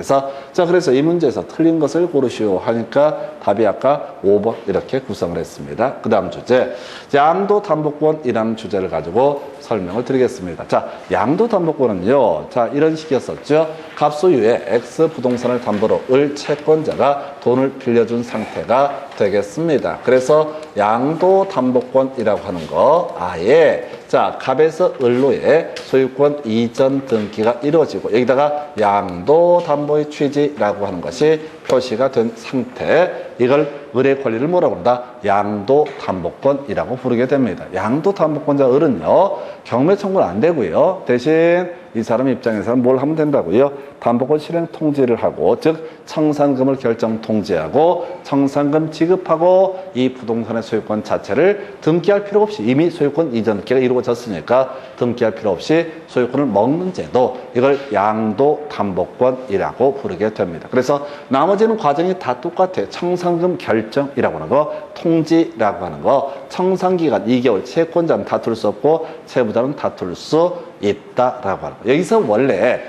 그래서 이 문제에서 틀린 것을 고르시오 하니까 답이 아까 5번 이렇게 구성을 했습니다. 그 다음 주제, 양도담보권이라는 주제를 가지고 설명을 드리겠습니다. 자, 양도담보권은요, 자, 이런 식이었었죠. 갑소유의 X 부동산을 담보로 을 채권자가 돈을 빌려준 상태가 되겠습니다. 그래서 양도담보권이라고 하는 거, 아예, 자, 갑에서 을로의 소유권 이전 등기가 이루어지고, 여기다가 양도담보의 취지라고 하는 것이 표시가 된 상태, 이걸 을의 권리를 뭐라고 한다? 양도담보권이라고 부르게 됩니다. 양도담보권자 을은요, 경매 청구는 안 되고요. 대신 이 사람 입장에서는 뭘 하면 된다고요? 담보권 실행 통지를 하고, 즉 청산금을 결정 통지하고 청산금 지급하고 이 부동산의 소유권 자체를 등기할 필요 없이 이미 소유권 이전 등기가 이루어졌으니까 등기할 필요 없이 소유권을 먹는 제도, 이걸 양도담보권이라고 부르게 됩니다. 그래서 나머지는 과정이 다 똑같아요. 청산금 결정이라고 하는 거, 통지라고 하는 거, 청산기간 2개월, 채권자는 다툴 수 없고 채무자는 다툴 수 있다라고 하는 거. 여기서 원래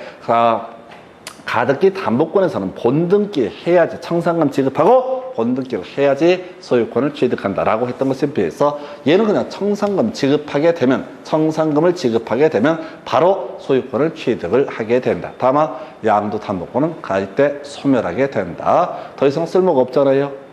가등기 담보권에서는 본등기 해야지, 청산금 지급하고 본등기를 해야지 소유권을 취득한다라고 했던 것에 비해서 얘는 그냥 청산금을 지급하게 되면 바로 소유권을 취득을 하게 된다. 다만 양도담보권은 갈 때 소멸하게 된다. 더 이상 쓸모가 없잖아요.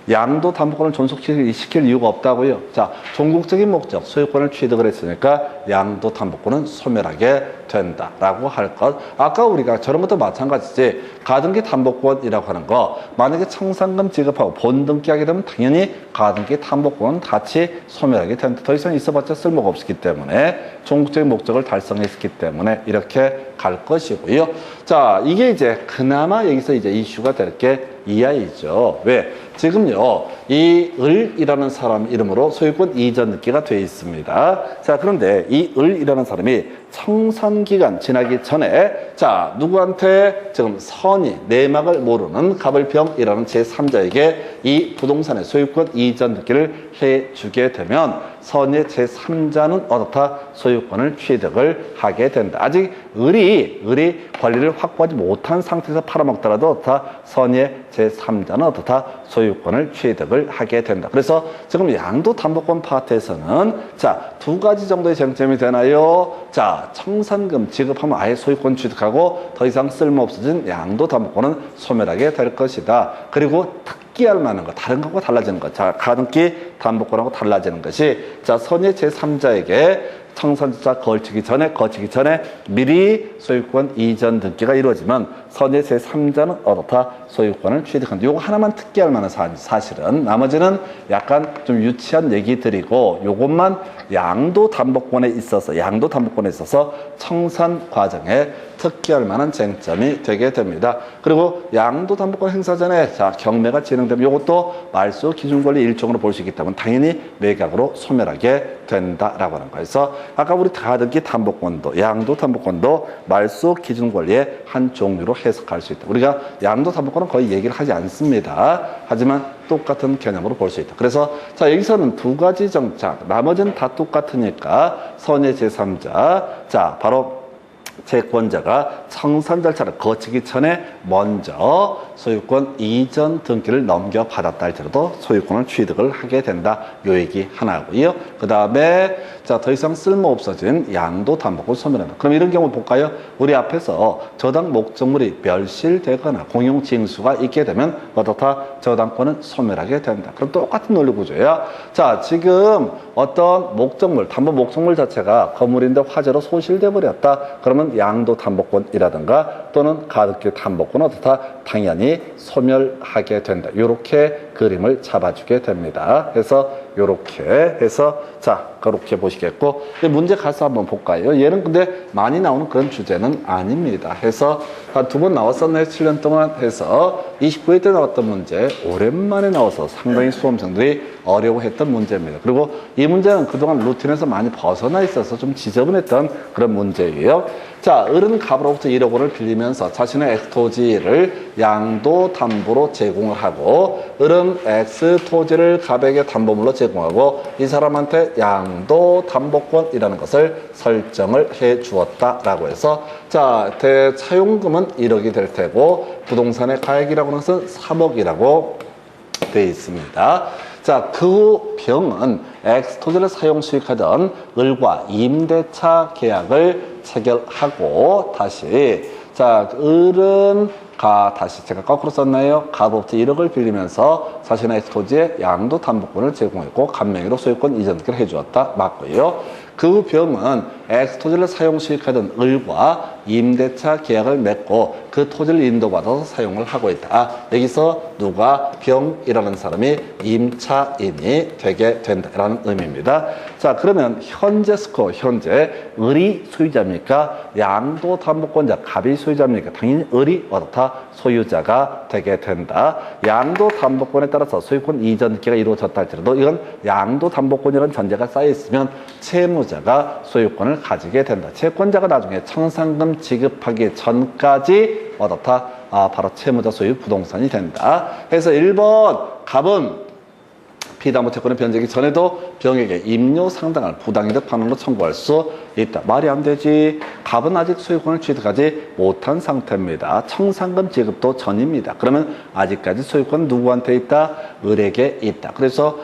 양도담보권을 존속시킬 이유가 없다고요. 자, 종국적인 목적, 소유권을 취득을 했으니까 양도담보권은 소멸하게 된다라고 할 것. 아까 우리가 저런 것도 마찬가지지. 가등기 담보권이라고 하는 거, 만약에 청산금 지급하고 본등기하게 되면 당연히 가등기 담보권은 같이 소멸하게 된다. 더 이상 있어봤자 쓸모가 없었기 때문에, 종국적인 목적을 달성했기 때문에 이렇게 갈 것이고요. 자, 이게 이제 그나마 여기서 이제 이슈가 될 게 이 아이죠. 왜? 지금요, 이 을이라는 사람 이름으로 소유권 이전 등기가 되어 있습니다. 자, 그런데 이 을이라는 사람이 청산기간 지나기 전에, 자, 누구한테 지금 선의, 내막을 모르는 갑을병이라는 제3자에게 이 부동산의 소유권 이전 등기를 해주게 되면 선의 제3자는 어떻다? 소유권을 취득을 하게 된다. 아직 을이 권리를 확보하지 못한 상태에서 팔아먹더라도 어떻다? 선의 제3자는 어떻다? 소유권을 취득을 하게 된다. 그래서 지금 양도담보권 파트에서는 자, 두 가지 정도의 쟁점이 되나요? 자, 청산금 지급하면 아예 소유권 취득하고 더 이상 쓸모없어진 양도담보권은 소멸하게 될 것이다. 그리고 특기할 만한 거, 다른 것과 달라지는 것. 자, 가등기 담보권하고 달라지는 것이, 자, 선의 제3자에게 청산자 거치기 전에 미리 소유권 이전 등기가 이루어지면 선의 제3자는 어떻다? 소유권을 취득한다. 요거 하나만 특기할 만한 사실은, 나머지는 약간 좀 유치한 얘기 드리고, 요것만 양도담보권에 있어서 청산 과정에 특기할 만한 쟁점이 되게 됩니다. 그리고 양도담보권 행사 전에, 자, 경매가 진행되면 요것도 말소 기준권리 일종으로 볼 수 있기 때문에 당연히 매각으로 소멸하게 된다라고 하는 거예요. 그래서 아까 우리 가등기 담보권도 양도담보권도 말소 기준권리의 한 종류로 해석할 수 있다. 우리가 양도담보권은 거의 얘기를 하지 않습니다. 하지만 똑같은 개념으로 볼 수 있다. 그래서 자, 여기서는 두 가지 정착, 나머지는 다 똑같으니까 선의 제3자, 자, 바로 채권자가 청산 절차를 거치기 전에 먼저 소유권 이전 등기를 넘겨받았다 할지라도 소유권을 취득을 하게 된다. 요 얘기 하나고요. 그 다음에 자, 더 이상 쓸모없어진 양도담보권 소멸한다. 그럼 이런 경우 볼까요? 우리 앞에서 저당 목적물이 멸실되거나 공용징수가 있게 되면 어떻다? 저당권은 소멸하게 된다. 그럼 똑같은 논리 구조야. 자, 지금 어떤 목적물, 담보 목적물 자체가 건물인데 화재로 소실돼 버렸다. 그러면 양도담보권이라든가 또는 가등기 담보권은 어떻다? 당연히 소멸하게 된다. 이렇게 그림을 잡아주게 됩니다. 그래서 이렇게 해서 자, 그렇게 보시겠고, 문제 가서 한번 볼까요? 얘는 근데 많이 나오는 그런 주제는 아닙니다. 해서 한 두 번 나왔었나요? 7년 동안 해서 29회 때 나왔던 문제 오랜만에 나와서 상당히 수험생들이 어려워했던 문제입니다. 그리고 이 문제는 그동안 루틴에서 많이 벗어나 있어서 좀 지저분했던 그런 문제예요. 자, 을은 갑으로부터 1억 원을 빌리면서 자신의 X 토지를 양도 담보로 제공을 하고, 을은 X 토지를 갑에게 담보물로 제공하고, 이 사람한테 양도 담보권이라는 것을 설정을 해 주었다라고 해서, 자, 대차용금은 1억이 될 테고, 부동산의 가액이라고 하는 것은 3억이라고 되어 있습니다. 자, 그 후 병은 X 토지를 사용 수익하던 을과 임대차 계약을 체결하고 다시, 자, 을은 다시 제가 거꾸로 썼나요? 갑으로부터 1억을 빌리면서 자신의 X 토지에 양도 담보권을 제공했고 갑명의로 소유권 이전을 해주었다. 맞고요. 그 후 병은 X 토지를 사용 수익하던 을과 임대차 계약을 맺고 그 토지를 인도받아서 사용을 하고 있다. 여기서 누가 병이라는 사람이 임차인이 되게 된다라는 의미입니다. 자, 그러면 현재 스코어, 현재 을이 소유자입니까? 양도 담보권자 갑이 소유자입니까? 당연히 을이 어떻다? 소유자가 되게 된다. 양도 담보권에 따라서 소유권 이전기가 이루어졌다 할지라도 이건 양도 담보권이라는 전제가 쌓여 있으면 채무자가 소유권을 가지게 된다. 채권자가 나중에 청산금 지급하기 전까지 어떻다? 바로 채무자 소유 부동산이 된다. 그래서 1번 갑은 피담보 채권의 변제기 전에도 병에게 임료 상당을 부당이득 반환으로 청구할 수 있다. 말이 안 되지. 갑은 아직 소유권을 취득하지 못한 상태입니다. 청산금 지급도 전입니다. 그러면 아직까지 소유권은 누구한테 있다? 을에게 있다. 그래서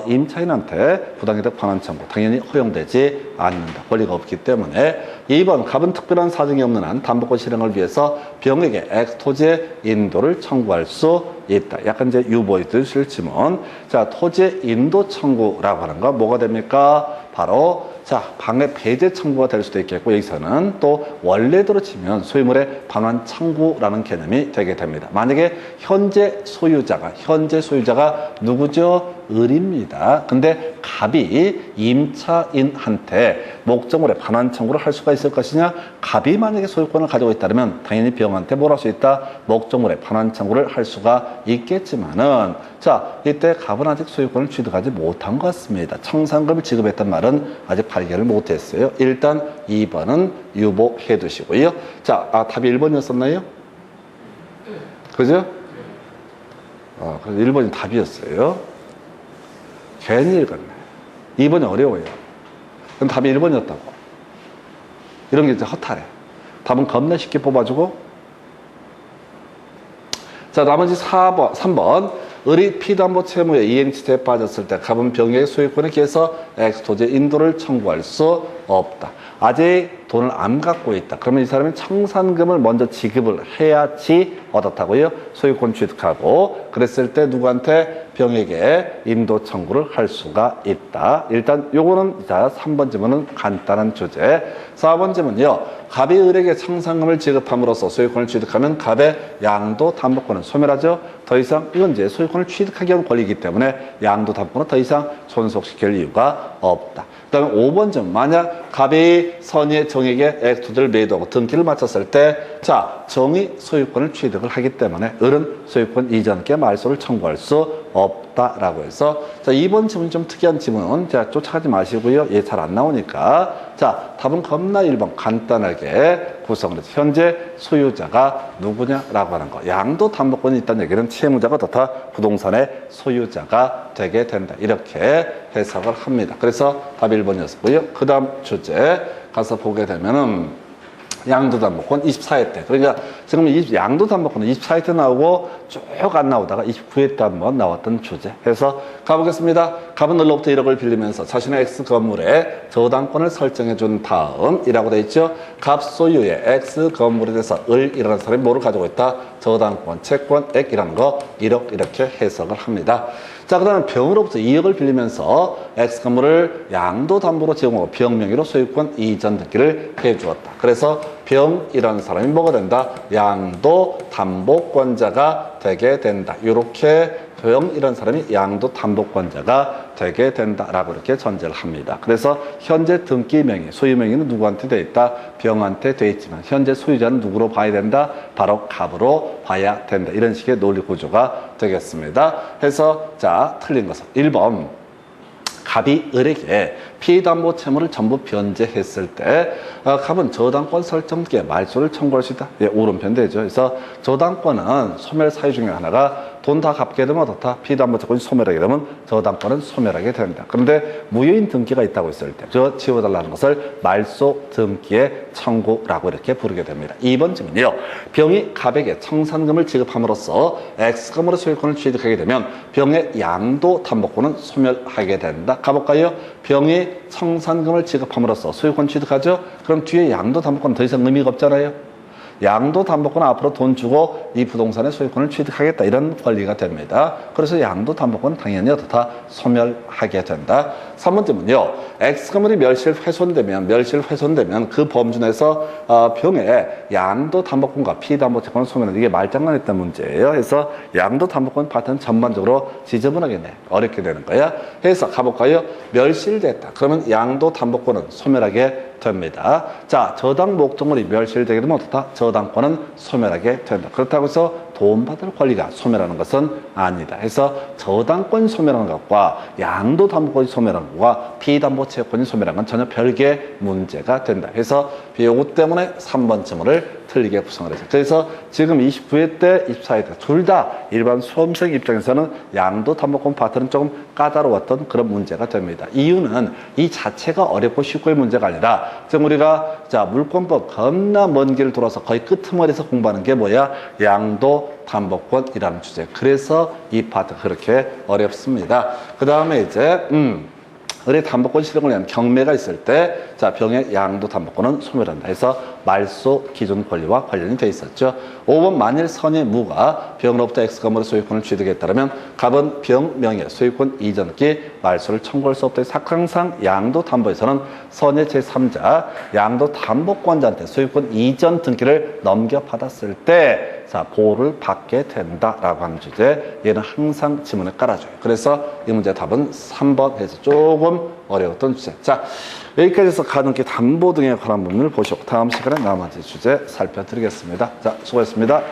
임차인한테 부당이득 반환 청구 당연히 허용되지 않는다. 권리가 없기 때문에. 2번 갑은 특별한 사정이 없는 한 담보권 실행을 위해서 병에게 X 토지의 인도를 청구할 수 있다. 약간 이제 유보이드 실지문. 자, 토지의 인도 청구라고 하는 거 뭐가 됩니까? 바로 자, 방해 배제 청구가 될 수도 있겠고 여기서는 또 원래대로 치면 소유물의 반환 청구라는 개념이 되게 됩니다. 만약에 현재 소유자가 누구죠? 을입니다. 근데 갑이 임차인한테 목적물의 반환 청구를 할 수가 있을 것이냐? 갑이 만약에 소유권을 가지고 있다면 당연히 병한테 뭘 할 수 있다? 목적물의 반환 청구를 할 수가 있겠지만은 자, 이때 갑은 아직 소유권을 취득하지 못한 것 같습니다. 청산금을 지급했단 말은 아직 발견을 못했어요. 일단 2번은 유보해 두시고요. 자, 답이 1번이었었나요? 그죠? 그래서 1번이 답이었어요. 괜히 읽었네. 2번이 어려워요. 그럼 답이 1번이었다고. 이런 게 이제 허탈해. 답은 겁나 쉽게 뽑아주고. 자, 나머지 3번. 을이 피담보 채무에 이행치태에 빠졌을 때 갑은 병의 소유권에 기해서 X 토지의 인도를 청구할 수 없다. 아직 돈을 안 갖고 있다. 그러면 이 사람이 청산금을 먼저 지급을 해야지 어떻다고요? 소유권 취득하고 그랬을 때 누구한테? 병에게 인도 청구를 할 수가 있다. 일단 요거는 자 3번 질문은 간단한 주제. 4번 질문은요. 갑이 을에게 청산금을 지급함으로써 소유권을 취득하면 갑의 양도 담보권은 소멸하죠. 더 이상 이건 이제 소유권을 취득하기 위한 권리이기 때문에 양도 담보권은 더 이상 존속시킬 이유가 없다. 그 다음에 5번 질문. 만약 갑이 선의의 정에게 X 토지를 매도하고 등기를 마쳤을 때 자, 정이 소유권을 취득을 하기 때문에 을은 소유권 이전께 말소를 청구할 수 없다라고 해서 자 2번 질문이 좀 특이한 질문은 자 쫓아가지 마시고요. 얘 잘 안 나오니까 자 답은 겁나 1번 간단하게 구성을 해서 현재 소유자가 누구냐라고 하는 거. 양도 담보권이 있다는 얘기는 채무자가 어떻다? 부동산의 소유자가 되게 된다. 이렇게 해석을 합니다. 그래서 답이 1번이었고요. 그 다음 주제 가서 보게 되면은 양도담보권 24회 때. 그러니까 지금 양도담보권은 24회 때 나오고 쭉 안 나오다가 29회 때 한번 나왔던 주제. 해서 가보겠습니다. 갑은 을로부터 1억을 빌리면서 자신의 X 건물에 저당권을 설정해 준 다음이라고 돼 있죠. 갑 소유의 X 건물에 대해서 을이라는 사람이 뭐를 가지고 있다? 저당권, 채권액이라는 거 1억 이렇게 해석을 합니다. 자, 그 다음에 병으로부터 2억을 빌리면서 X 건물을 양도담보로 제공하고 병 명의로 소유권 이전 등기를 해주었다. 그래서 병이라는 사람이 뭐가 된다? 양도담보권자가 되게 된다. 이렇게 병이라는 사람이 양도담보권자가 되게 된다라고 이렇게 전제를 합니다. 그래서 현재 등기 명의, 소유 명의는 누구한테 돼 있다? 병한테 돼 있지만 현재 소유자는 누구로 봐야 된다? 바로 갑으로 봐야 된다. 이런 식의 논리 구조가 되겠습니다. 해서 자 틀린 것은 1번 갑이 을에게 피담보 채무를 전부 변제했을 때 갑은 저당권 설정기에 말소를 청구할 수 있다. 예, 오른편 되죠. 그래서 저당권은 소멸 사유 중에 하나가 돈 다 갚게 되면 어떻다? 피담보 채권이 소멸하게 되면 저당권은 소멸하게 됩니다. 그런데 무효인 등기가 있다고 했을 때 저 지워달라는 것을 말소 등기의 청구라고 이렇게 부르게 됩니다. 2번 질문이요. 병이 갑에게 청산금을 지급함으로써 X금으로 소유권을 취득하게 되면 병의 양도 담보권은 소멸하게 된다. 가볼까요? 병이 청산금을 지급함으로써 소유권 취득하죠? 그럼 뒤에 양도 담보권 더 이상 의미가 없잖아요. 양도 담보권은 앞으로 돈 주고 이 부동산의 소유권을 취득하겠다 이런 권리가 됩니다. 그래서 양도 담보권은 당연히 어떻다? 소멸하게 된다. 3번째는요. X금이 멸실훼손되면 그 범주 내에서 병의 양도 담보권과 피담보 채권을 소멸하는 이게 말장난했던 문제예요. 그래서 양도 담보권 파트는 전반적으로 지저분하게 어렵게 되는 거야. 그래서 가볼까요? 멸실됐다. 그러면 양도 담보권은 소멸하게 됩니다. 자, 저당 목적물이 멸실되게 되면 어떻다? 저당권은 소멸하게 된다. 그렇다고 해서 도움받을 권리가 소멸하는 것은 아니다. 그래서 저당권 소멸하는 것과 양도 담보권이 소멸하는 것과 피담보 채권이 소멸하는 건 전혀 별개의 문제가 된다. 그래서 이것 때문에 3번 질문을 틀리게 구성을 했어요. 그래서 지금 29회 때, 24회 때 둘 다 일반 수험생 입장에서는 양도 담보권 파트는 조금 까다로웠던 그런 문제가 됩니다. 이유는 이 자체가 어렵고 쉽고의 문제가 아니라 지금 우리가 자 물권법 겁나 먼 길을 돌아서 거의 끄트머리에서 공부하는 게 뭐야? 양도 담보권이라는 주제. 그래서 이 파트 그렇게 어렵습니다. 그 다음에 이제 을의 담보권 실행을 위한 경매가 있을 때, 자, 병의 양도 담보권은 소멸한다. 해서 말소 기준 권리와 관련이 돼 있었죠. 5번 만일 선의 무가 병으로부터 X금으로 소유권을 취득했다면 갑은 병 명의 소유권 이전기 말소를 청구할 수 없다. 사항상 양도 담보에서는 선의 제3자 양도 담보권자한테 소유권 이전 등기를 넘겨받았을 때 자, 보호를 받게 된다라고 하는 주제. 얘는 항상 지문에 깔아줘요. 그래서 이 문제 답은 3번 해서 조금 어려웠던 주제. 자, 여기까지 해서 가등기 담보 등에 관한 부분을 보시고 다음 시간에 나머지 주제 살펴드리겠습니다. 자, 수고했습니다.